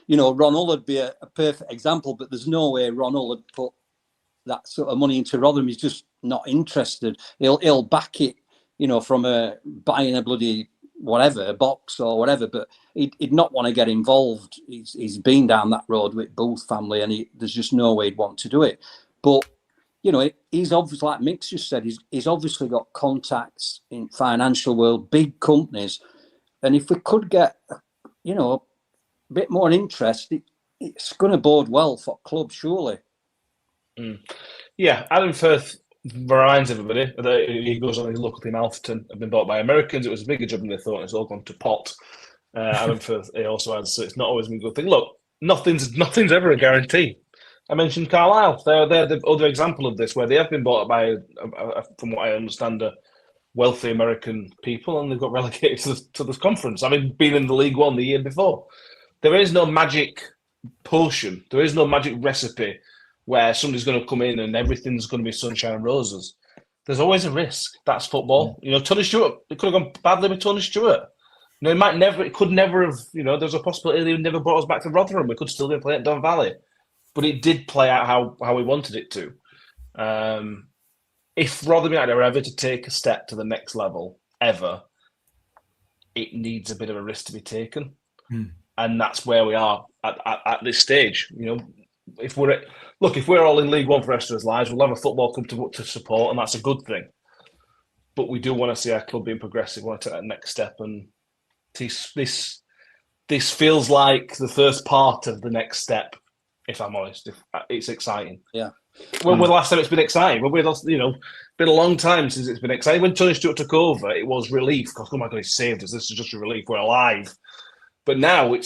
Ron Hull would be a perfect example, but there's no way Ron Hull would put that sort of money into Rotherham. He's just not interested. He'll back it, from buying a bloody whatever, a box or whatever, but he'd not want to get involved. He's been down that road with Booth family, and there's just no way he'd want to do it. But he's obviously, like Mick's just said, he's obviously got contacts in financial world, big companies, and if we could get, a bit more interest, it's going to bode well for clubs, surely. Yeah, Adam Firth reminds everybody that he goes on his local team, Alfreton, have been bought by Americans. It was a bigger job than they thought, and it's all gone to pot. Adam Firth, he also adds, so it's not always been a good thing. Look, nothing's ever a guarantee. I mentioned Carlisle. They're the other example of this, where they have been bought by, from what I understand, wealthy American people, and they've got relegated to this conference. I mean, being in the League One the year before. There is no magic potion. There is no magic recipe where somebody's going to come in and everything's going to be sunshine and roses. There's always a risk. That's football. Tony Stewart, it could have gone badly with Tony Stewart. It could never have, there's a possibility they would never brought us back to Rotherham. We could still be playing at Don Valley. But it did play out how we wanted it to. If Rotherham United are ever to take a step to the next level, ever, it needs a bit of a risk to be taken. And that's where we are at this stage. If we're all in League One for the rest of our lives, we'll have a football club to support, and that's a good thing. But we do want to see our club being progressive. We want to take that next step, and this feels like the first part of the next step. If I'm honest, it's exciting. Yeah. When was the last time it's been exciting? Been a long time since it's been exciting. When Tony Stewart took over, it was relief. Because, oh my God, he saved us. This is just a relief. We're alive. But now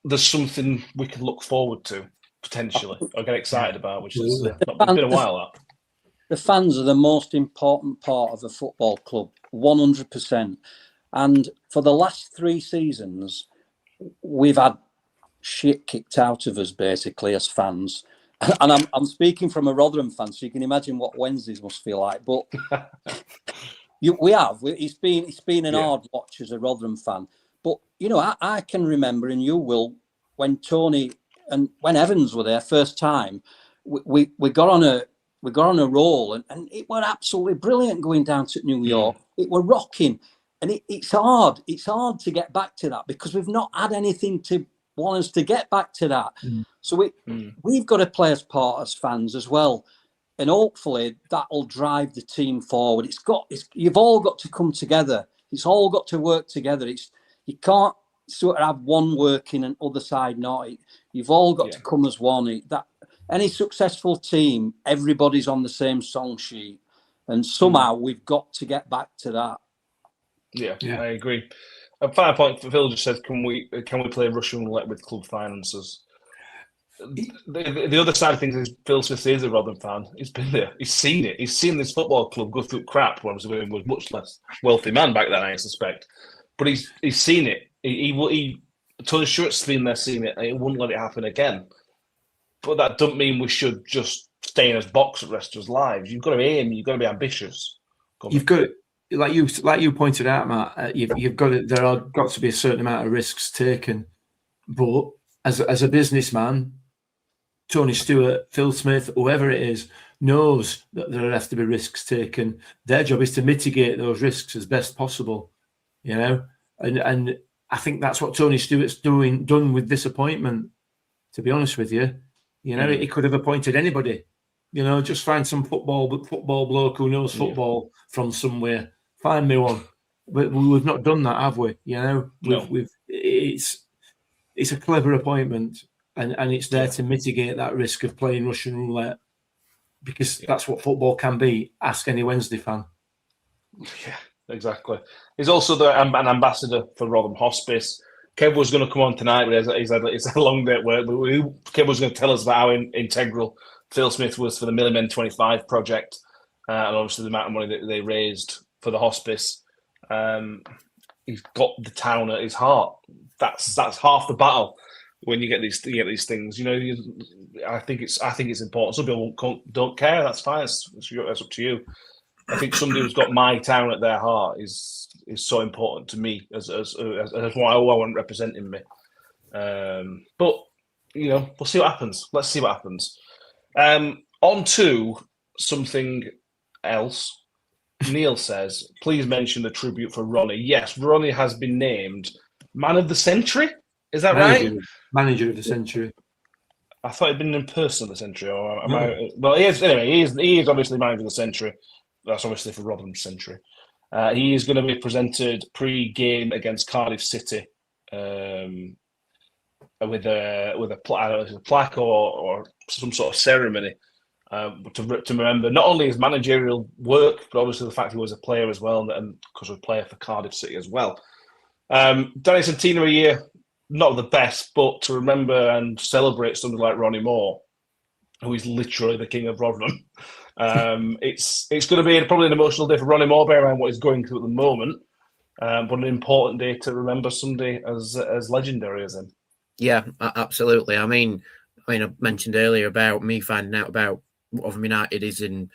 there's something we can look forward to, potentially, or get excited about, which is been a while. That. The fans are the most important part of a football club, 100%. And for the last 3 seasons, we've had shit kicked out of us, basically, as fans. And I'm speaking from a Rotherham fan, so you can imagine what Wednesdays must feel like. But we have. It's been an hard watch as a Rotherham fan. But, I can remember, and you will, when Tony and when Evans were there first time, we got on a roll, and it was absolutely brilliant going down to New York. It were rocking. And it's hard. It's hard to get back to that because we've not had anything to want us to get back to that. So we've got to play as part as fans as well. And hopefully that'll drive the team forward. You've all got to come together. It's all got to work together. You can't sort of have one working and other side not. You've all got to come as one. Any successful team, everybody's on the same song sheet. And somehow we've got to get back to that. Yeah, I agree. A final point, Phil just said, can we play Russian roulette with club finances? The other side of things is Phil Smith is a Rotherham fan. He's been there. He's seen it. He's seen this football club go through crap when he was much less wealthy man back then, I suspect. But he's seen it. Tony Stewart's been there, seen it, and he wouldn't let it happen again. But that doesn't mean we should just stay in his box for the rest of his lives. You've got to aim. You've got to be ambitious. You've got to, like you pointed out, Matt. You've got to. There are got to be a certain amount of risks taken. But as a businessman, Tony Stewart, Phil Smith, whoever it is, knows that there has to be risks taken. Their job is to mitigate those risks as best possible. And I think that's what Tony Stewart's done with this appointment. To be honest with you, he could have appointed anybody. Just find some football bloke who knows football from somewhere. Find me one. But we've not done that, have we? It's a clever appointment, and it's there to mitigate that risk of playing Russian roulette, because that's what football can be. Ask any Wednesday fan. Yeah. Exactly. He's also an ambassador for Rotherham Hospice. Kev was going to come on tonight, but he's had a long day at work. But Kev was going to tell us about how integral Phil Smith was for the Millimen 25 project, and obviously the amount of money that they raised for the hospice. He's got the town at his heart. That's half the battle when you get these things. I think it's important. Some people don't care. That's fine. That's up to you. I think somebody who's got my town at their heart is so important to me as who I want representing me. But we'll see what happens. Let's see what happens. On to something else. Neil says, please mention the tribute for Ronnie. Yes, Ronnie has been named Man of the Century. Is that right? Manager of the Century. I thought he'd been in Person of the Century. Or am I? Well, he is. Anyway, he is obviously Manager of the Century. That's obviously for Rotherham Century. He is going to be presented pre-game against Cardiff City with a plaque or some sort of ceremony. To remember not only his managerial work, but obviously the fact he was a player as well, and because he was a player for Cardiff City as well. Danny Centenary year, not the best, but to remember and celebrate somebody like Ronnie Moore, who is literally the king of Rotherham. It's going to be probably an emotional day for Ronnie Moore, bear in mind what he's going through at the moment, but an important day to remember somebody as legendary as him. Yeah, absolutely. I mean, I mentioned earlier about me finding out about Rotherham United is in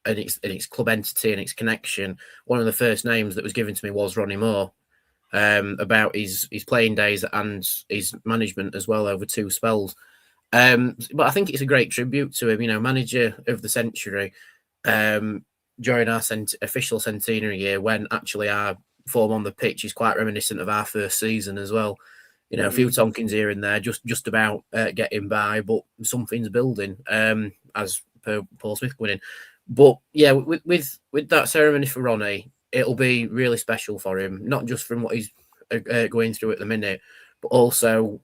its club entity and its connection. One of the first names that was given to me was Ronnie Moore, about his playing days and his management as well over 2 spells. But I think it's a great tribute to him, manager of the century, during our official centenary year, when actually our form on the pitch is quite reminiscent of our first season as well. A few Tonkins here and there, just about getting by, but something's building, as per Paul Smith winning. But yeah, with that ceremony for Ronnie, it'll be really special for him, not just from what he's going through at the minute, but also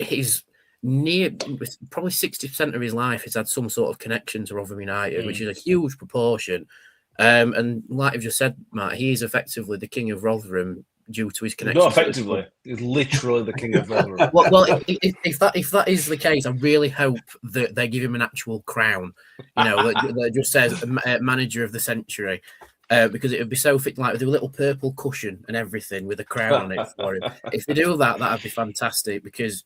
probably 60% of his life has had some sort of connection to Rotherham United, which is a huge proportion. And like I've just said, Matt, he is effectively the king of Rotherham due to his connection. Not effectively, he's literally the king of Rotherham. well, if that is the case, I really hope that they give him an actual crown. That just says manager of the century, because it would be so fit, like with a little purple cushion and everything with a crown on it for him. If they do that, that'd be fantastic, because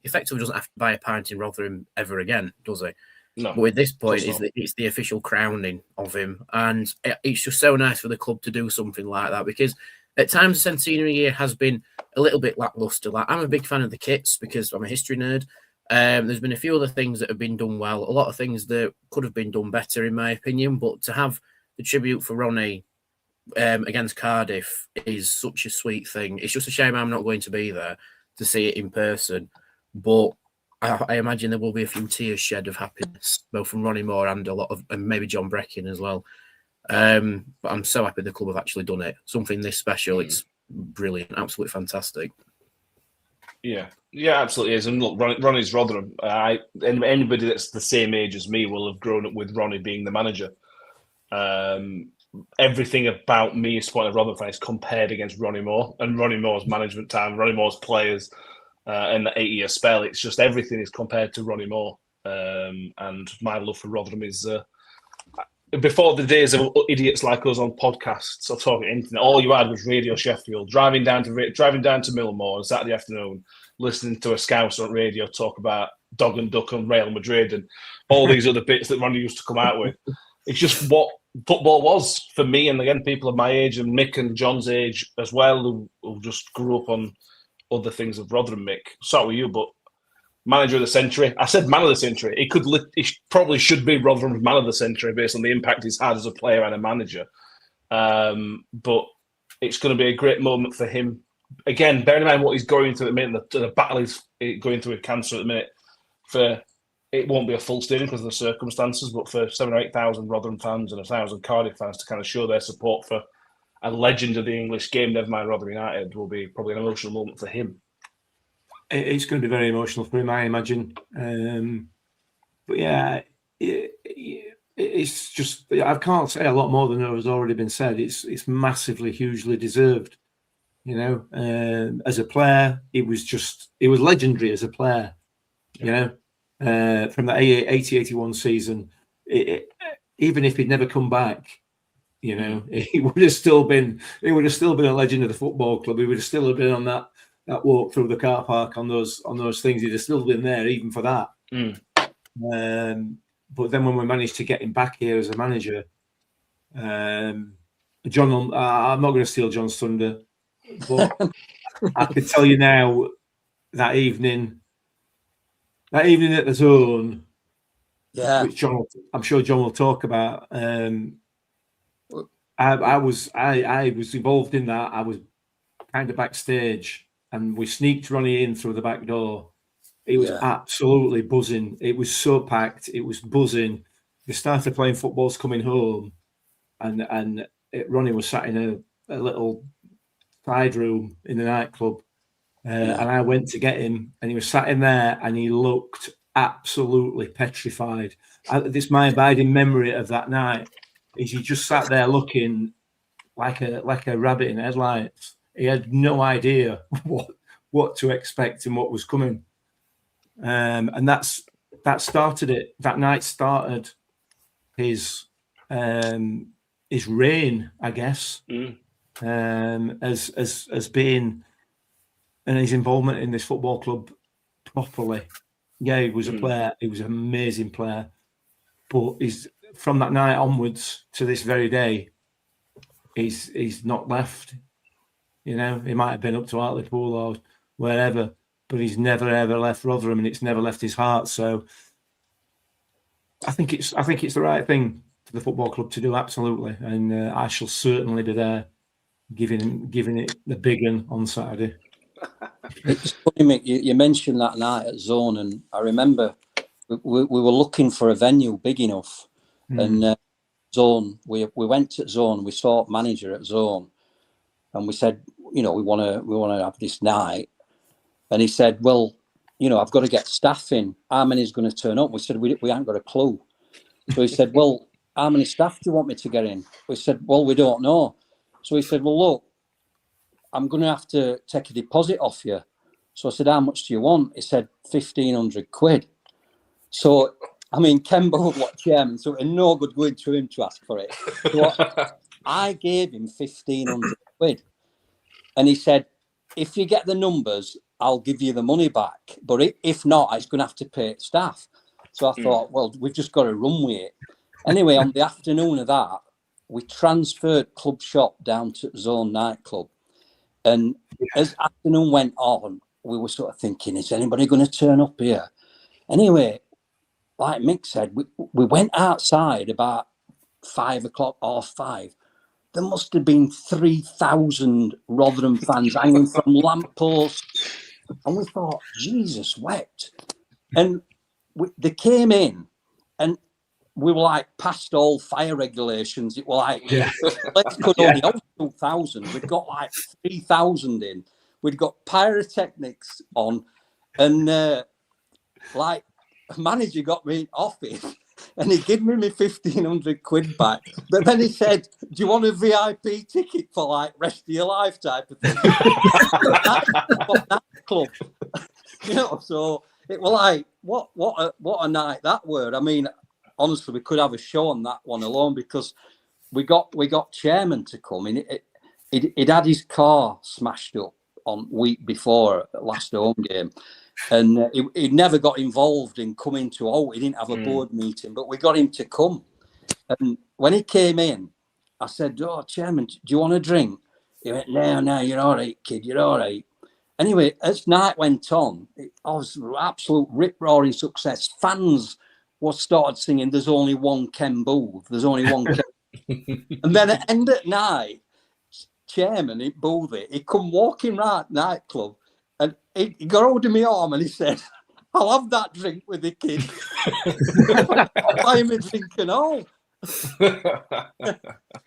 effectively doesn't have to buy a pint in Rotherham ever again, does he? No. But at this point, it's the official crowning of him, and it's just so nice for the club to do something like that, because at times, the centenary year has been a little bit lackluster. Like, I'm a big fan of the kits because I'm a history nerd. There's been a few other things that have been done well, a lot of things that could have been done better, in my opinion. But to have the tribute for Ronnie against Cardiff is such a sweet thing. It's just a shame I'm not going to be there to see it in person. But I imagine there will be a few tears shed of happiness, both from Ronnie Moore and and maybe John Breckin as well. But I'm so happy the club have actually done it. Something this special, it's brilliant, absolutely fantastic. Yeah, absolutely is. And look, Ronnie's Rotherham. Anybody that's the same age as me will have grown up with Ronnie being the manager. Everything about me as a Rotherham fan is compared against Ronnie Moore and Ronnie Moore's management time, Ronnie Moore's players, and the 8-year spell. It's just everything is compared to Ronnie Moore. And my love for Rotherham is. Before the days of idiots like us on podcasts or talking internet, all you had was Radio Sheffield. Driving down to Millmore on Saturday afternoon, listening to a Scouser on radio talk about Dog and Duck and Real Madrid and all these other bits that Ronnie used to come out with. It's just what football was for me, and again, people of my age and Mick and John's age as well, who just grew up on other things of Rotherham. Mick, sorry with you, but. Manager of the century. I said man of the century. He probably should be Rotherham's man of the century based on the impact he's had as a player and a manager. But it's going to be a great moment for him. Again, bearing in mind what he's going through at the minute, the battle he's going through with cancer at the minute. It won't be a full stadium because of the circumstances, but for 7,000 or 8,000 Rotherham fans and 1,000 Cardiff fans to kind of show their support for a legend of the English game, never mind Rotherham United, will be probably an emotional moment for him. It's going to be very emotional for him, I imagine. But yeah, it's just, I can't say a lot more than has already been said. It's massively, hugely deserved. As a player, it was legendary as a player. From the 80-81 season, even if he'd never come back, he would have still been a legend of the football club. He would have still been on that walk through the car park on those things. He'd have still been there even for that. But then when we managed to get him back here as a manager, John, I'm not going to steal John's thunder, but I can tell you now, that evening at the Zone, which I'm sure John will talk about. I was involved in that. I was kind of backstage, and we sneaked Ronnie in through the back door. It was absolutely buzzing. It was so packed. It was buzzing. They started playing footballs coming home, and Ronnie was sat in a little side room in the nightclub, and I went to get him, and he was sat in there, and he looked absolutely petrified. This my abiding memory of that night is he just sat there looking like a rabbit in headlights. He had no idea what to expect and what was coming, and that started it. That night started his reign, I guess, as being, and his involvement in this football club properly. Yeah, he was a player. He was an amazing player, but he's from that night onwards to this very day. He's not left. You know, he might have been up to Hartlepool or wherever, but he's never ever left Rotherham, and it's never left his heart. So I think it's the right thing for the football club to do, absolutely, and I shall certainly be there, giving it the big one on Saturday. It's funny, Mick, you mentioned that night at Zone, and I remember we were looking for a venue big enough, and Zone, we went to Zone, we saw manager at Zone, and we said, you know, we want to have this night, and he said, well, you know, I've got to get staff in. How many's going to turn up? We said, we haven't got a clue. So he said, well, how many staff do you want me to get in? We said, well, we don't know. So he said, well, look, I'm going to have to take a deposit off you. So I said, how much do you want? He said, 1,500 quid. So, I mean, Ken Bowles, what chairman, so it's no good going to him to ask for it. So I gave him 1,500 quid. And he said, if you get the numbers, I'll give you the money back. But if not, I was going to have to pay staff. So I thought, well, we've just got to run with it. Anyway, on the afternoon of that, we transferred Club Shop down to Zone nightclub. And as afternoon went on, we were sort of thinking, is anybody going to turn up here? Anyway, like Mick said, we went outside about 5 o'clock or 5. There must have been 3,000 Rotherham fans hanging from lampposts. And we thought, Jesus wept. And they came in, and we were like past all fire regulations. It was like, let's could only hold 2,000. We'd got like 3,000 in. We'd got pyrotechnics on, and like a manager got me off it, and he gave me my 1,500 quid back. But then he said, do you want a VIP ticket for like rest of your life type of thing? That club. You know, so it was like, what a night that were. I mean, honestly, we could have a show on that one alone, because we got chairman to come in. He'd had his car smashed up on week before last home game, and he'd never got involved in coming to. He didn't have a board meeting, but we got him to come. And when he came in, I said, "Oh, chairman, do you want a drink?" He went, "No, you're all right, kid. You're all right." Anyway, as night went on, it was absolute rip-roaring success. Fans started singing, "There's only one Ken Booth. There's only one Ken." And then at end at night, chairman at Boothie, he come walking right nightclub, and he got hold of my arm and he said, "I'll have that drink with the kid." I'll buy him a drink and all.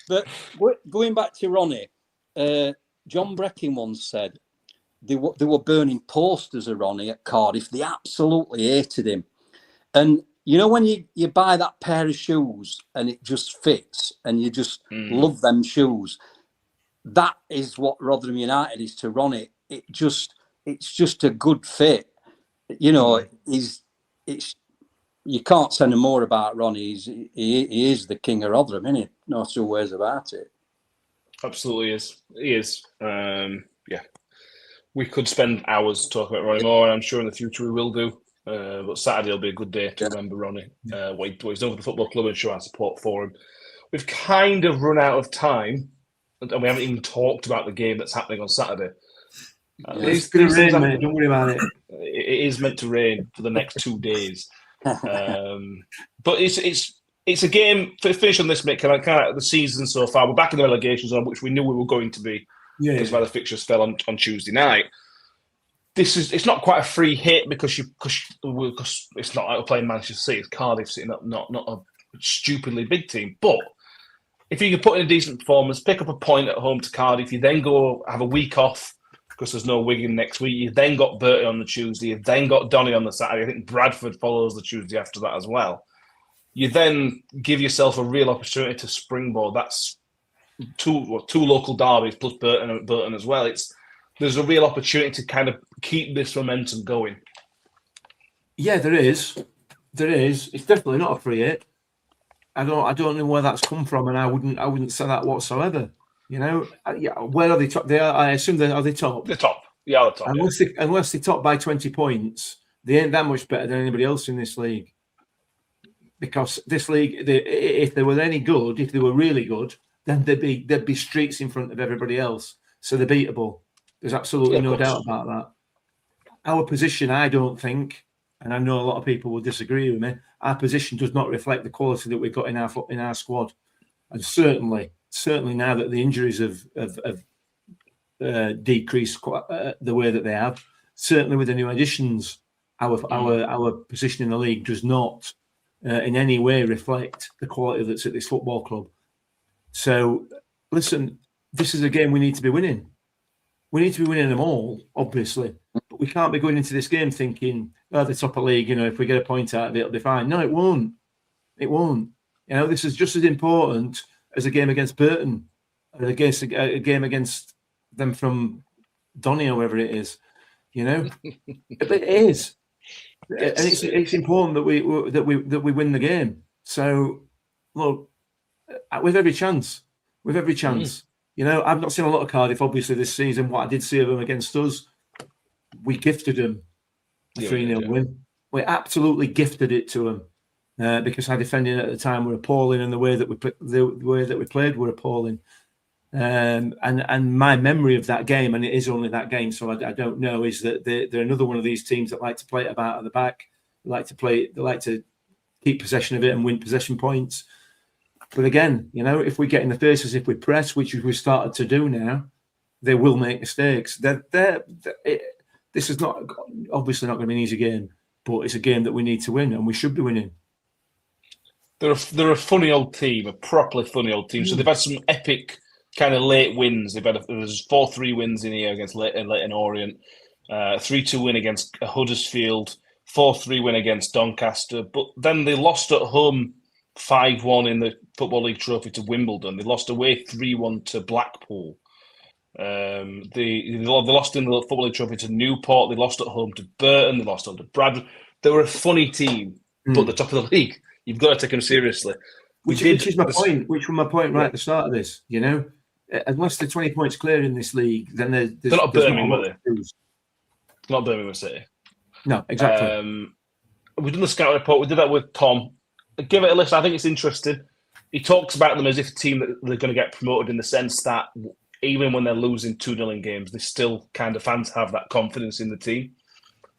But going back to Ronnie, John Breckin once said they were burning posters of Ronnie at Cardiff. They absolutely hated him. And you know, when you buy that pair of shoes and it just fits and you just love them shoes, that is what Rotherham United is to Ronnie. It's just a good fit. You know, you can't say no more about Ronnie. He is the king of Rotherham, isn't he? No two ways about it. Absolutely is. He is. We could spend hours talking about Ronnie Moore, and I'm sure in the future we will do. But Saturday will be a good day to remember Ronnie, what he's done for the football club, and show our support for him. We've kind of run out of time, and we haven't even talked about the game that's happening on Saturday. It's going to rain, mate. Don't worry about it. It is meant to rain for the next 2 days. But it's a game to finish on this, mate. Kind of the season so far. We're back in the relegation zone, which we knew we were going to be because why the fixtures fell on Tuesday night. It's not quite a free hit because it's not like we're playing Manchester City. It's Cardiff City, not a stupidly big team. But if you can put in a decent performance, pick up a point at home to Cardiff, you then go have a week off because there's no Wigan next week. You then got Burton on the Tuesday. You then got Donny on the Saturday. I think Bradford follows the Tuesday after that as well. You then give yourself a real opportunity to springboard. That's two local derbies plus Burton as well. There's a real opportunity to kind of keep this momentum going. Yeah, there is. It's definitely not a free hit. I don't know where that's come from, and I wouldn't say that whatsoever. You know, where are they top? I assume are they top? The top. Yeah, the top. Unless they top by 20 points, they ain't that much better than anybody else in this league. Because this league, if they were any good, if they were really good, then there'd be streets in front of everybody else. So they're beatable. There's absolutely no doubt about that. Our position, I don't think, and I know a lot of people will disagree with me, our position does not reflect the quality that we've got in our squad. And certainly now that the injuries have decreased quite, the way that they have, certainly with the new additions, our position in the league does not in any way reflect the quality that's at this football club. So, listen, this is a game we need to be winning. We need to be winning them all, obviously, but we can't be going into this game thinking, the top of the league, if we get a point out of it, it'll be fine. No, it won't. It won't. This is just as important as a game against Burton, or a game against them from Donny or wherever it is. But it is, and it's important that we win the game. So, look, with every chance. I've not seen a lot of Cardiff, obviously, this season. What I did see of them against us, we gifted them a 3-0 win. We absolutely gifted it to them because our defending at the time were appalling, and the way that we played were appalling. And my memory of that game, and it is only that game, so I don't know, is that they're another one of these teams that like to play it about at the back. They like to keep possession of it and win possession points. But again, if we get in the faces, if we press, which we've started to do now, they will make mistakes. This is not obviously not going to be an easy game, but it's a game that we need to win, and we should be winning. They're a funny old team, a properly funny old team. So they've had some epic kind of late wins. There's 4-3 wins in here against Leyton Orient, 3-2 win against Huddersfield, 4-3 win against Doncaster, but then they lost at home 5-1 in the Football League Trophy to Wimbledon. They lost away 3-1 to Blackpool. They lost in the Football League Trophy to Newport. They lost at home to Burton. They lost home to Bradford. They were a funny team, but the top of the league. You've got to take them seriously. Which was my point right at the start of this. Unless they're 20 points clear in this league, then they're not Birmingham, were they? Not Birmingham City. No, exactly. We've done the scout report. We did that with Tom. Give it a listen. I think it's interesting. He talks about them as if a team that they're going to get promoted in the sense that even when they're losing 2-0 in games, they still kind of fans have that confidence in the team.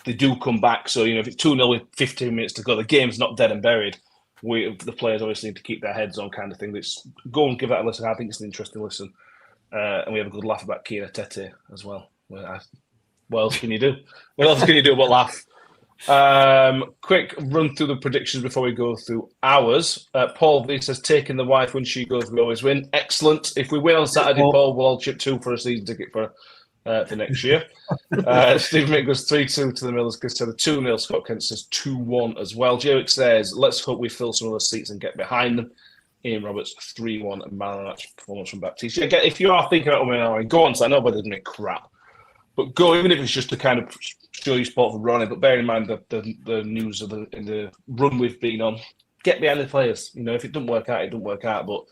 They do come back. So, if it's 2-0 with 15 minutes to go, the game's not dead and buried. The players obviously need to keep their heads on kind of thing. Go and give that a listen. I think it's an interesting listen. And we have a good laugh about Kina Tete as well. What else can you do? What else can you do but laugh? Quick run through the predictions before we go through ours. Paul V says, taking the wife when she goes, we always win. Excellent. If we win on Saturday, Paul, we'll all chip 2 for a season ticket for next year. Steve Mick goes 3-2 to the Millers. Cristiano 2-0. Scott Kent says 2-1 as well. Jerick says, let's hope we fill some of those seats and get behind them. Ian Roberts 3-1 and man of the match performance from Baptiste. Yeah, if you are thinking about winning, go on. So I know they're doing crap. But go, even if it's just to kind of show you support for Ronnie, but bear in mind the news of in the run we've been on. Get behind the players. If it doesn't work out, it doesn't work out. But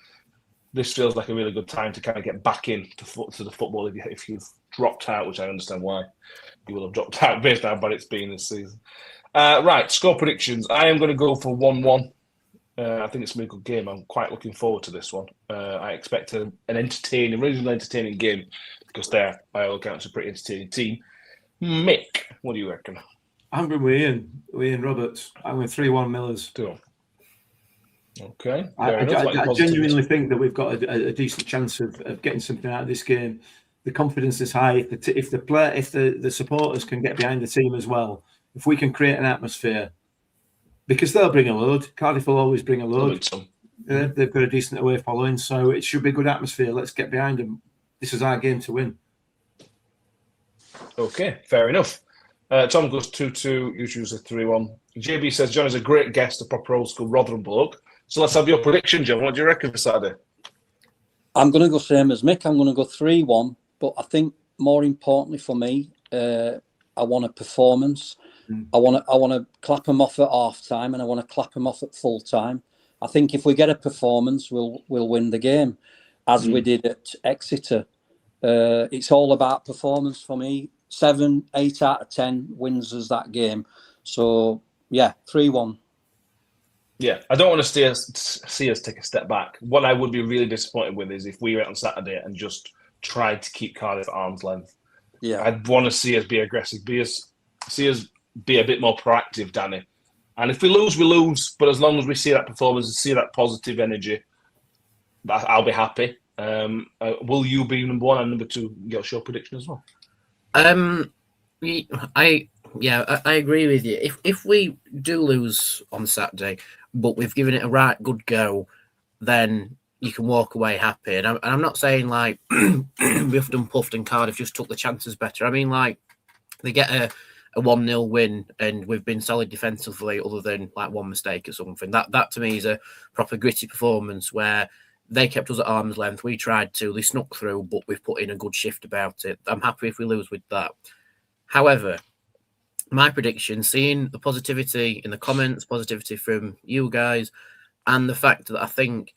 this feels like a really good time to kind of get back into the football if you've dropped out, which I understand why you will have dropped out based on how bad it's been this season. Right, score predictions. I am going to go for 1-1. I think it's going to be a good game. I'm quite looking forward to this one. I expect an reasonably entertaining game. because they're, by all accounts, a pretty entertaining team. Mick, what do you reckon? I'm going with Ian Roberts. I'm going 3-1 Millers. Cool. Okay. I genuinely think that we've got a decent chance of getting something out of this game. The confidence is high. If the supporters can get behind the team as well, if we can create an atmosphere, because they'll bring a load. Cardiff will always bring a load. They've got a decent away following, so it should be a good atmosphere. Let's get behind them. This is our game to win. Okay, fair enough. Tom goes 2-2. You choose a 3-1. JB says John is a great guest, a proper old school Rotherham bloke. So let's have your prediction, John. What do you reckon for Saturday? I'm going to go same as Mick. I'm going to go 3-1. But I think more importantly for me, I want a performance. I want to clap them off at half time, and I want to clap them off at full time. I think if we get a performance, we'll win the game, as we did at Exeter. It's all about performance for me. 7, 8 out of 10 wins us that game. So yeah, 3-1. Yeah, I don't want to see us take a step back. What I would be really disappointed with is if we went on Saturday and just tried to keep Cardiff at arm's length. Yeah, I'd want to see us be aggressive, see us be a bit more proactive, Danny. And if we lose, we lose. But as long as we see that performance and see that positive energy, I'll be happy. Will you be number one and number two? Your show prediction as well. I agree with you. If we do lose on Saturday, but we've given it a right good go, then you can walk away happy. And I'm not saying like we huffed and puffed and Cardiff just took the chances better. I mean, like they get a 1-0 win and we've been solid defensively other than like one mistake or something. That to me is a proper gritty performance where they kept us at arm's length. We tried to, they snuck through, but we've put in a good shift about it. I'm happy if we lose with that. However, my prediction, seeing the positivity in the comments, positivity from you guys, and the fact that I think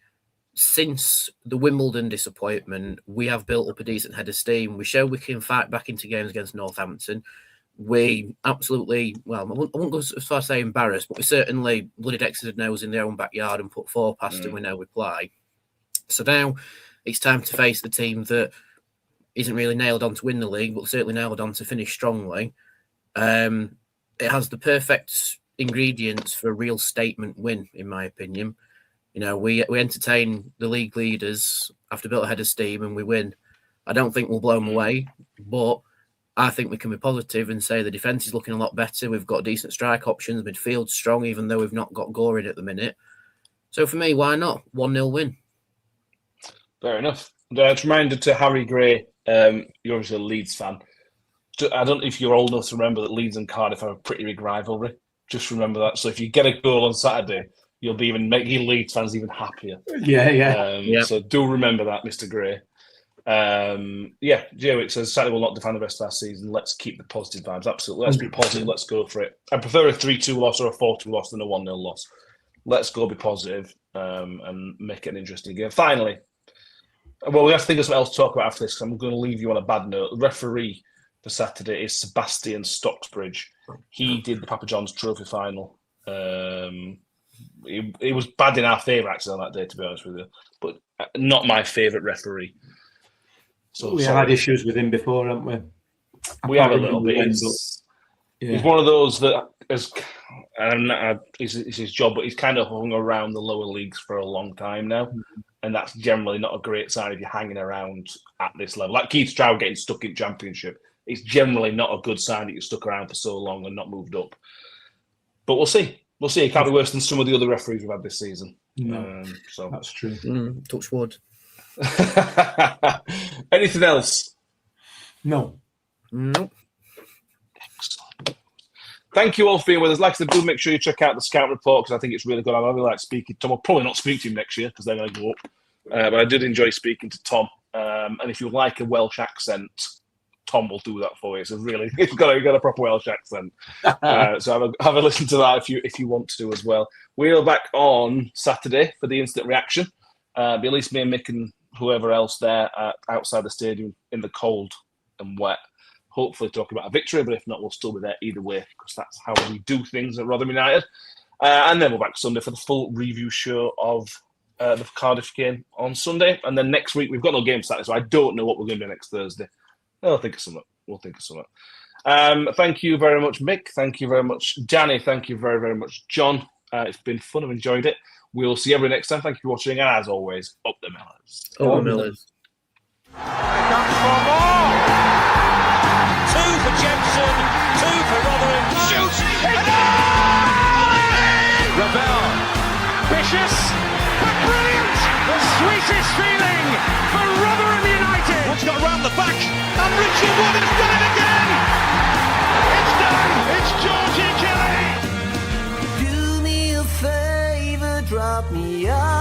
since the Wimbledon disappointment, we have built up a decent head of steam. We show we can fight back into games against Northampton. We absolutely, well, I won't go as far as say embarrassed, but we certainly blooded Exeter nose in their own backyard and put 4 past them. We know we play. So now it's time to face the team that isn't really nailed on to win the league, but certainly nailed on to finish strongly. It has the perfect ingredients for a real statement win, in my opinion. You know, we entertain the league leaders after built a head of steam and we win. I don't think we'll blow them away, but I think we can be positive and say the defence is looking a lot better. We've got decent strike options, midfield's strong, even though we've not got Goring at the minute. So for me, why not? 1-0 win. Fair enough. It's a reminder to Harry Gray, you're obviously a Leeds fan. I don't know if you're old enough to remember that Leeds and Cardiff have a pretty big rivalry. Just remember that. So if you get a goal on Saturday, you'll be even making Leeds fans even happier. Yeah. So do remember that, Mr. Gray. Joe says Saturday will not define the rest of our season. Let's keep the positive vibes. Absolutely. Let's be positive. Let's go for it. I prefer a 3-2 loss or a 4-2 loss than a 1-0 loss. Let's go be positive and make it an interesting game. Finally, well, we have to think of something else to talk about after this because I'm going to leave you on a bad note. The referee for Saturday is Sebastian Stocksbridge. He did the Papa John's Trophy final. It was bad in our favour actually on that day, to be honest with you, but not my favourite referee. So we had issues with him before, haven't we? We have a little bit. He's one of those that is, it's his job, but he's kind of hung around the lower leagues for a long time now. And that's generally not a great sign if you're hanging around at this level. Like Keith Stroud getting stuck in Championship, it's generally not a good sign that you're stuck around for so long and not moved up. But we'll see. We'll see. It can't be worse than some of the other referees we've had this season. No, so that's true. Touch wood. Anything else? No. Nope. Excellent. Thank you all for being with us. Like I said, do make sure you check out the Scout Report because I think it's really good. I really like speaking to Tom. I'll probably not speak to him next year because they're going to go up. But I did enjoy speaking to Tom. And if you like a Welsh accent, Tom will do that for you. So really, you've got a proper Welsh accent. So have a listen to that if you want to do as well. We're back on Saturday for the instant reaction. At least me and Mick and whoever else there outside the stadium in the cold and wet. Hopefully talking about a victory, but if not, we'll still be there either way because that's how we do things at Rotherham United. And then we're back Sunday for the full review show of the Cardiff game on Sunday. And then next week, we've got no game Saturday, so I don't know what we're going to do next Thursday. We'll think of something. Thank you very much, Mick. Thank you very much, Danny. Thank you very, very much, John. It's been fun. I've enjoyed it. We'll see everyone next time. Thank you for watching. And as always, up the Millers. Up the Millers. Comes for more. 2 for Jensen, 2 for Rotherham. Shoots. Ravel. Ambitious, but brilliant. The sweetest feeling for Rotherham United. What's got round the back? And Richard Wood has done it again. It's done. It's Georgie Kelly. Do me a favor, drop me off.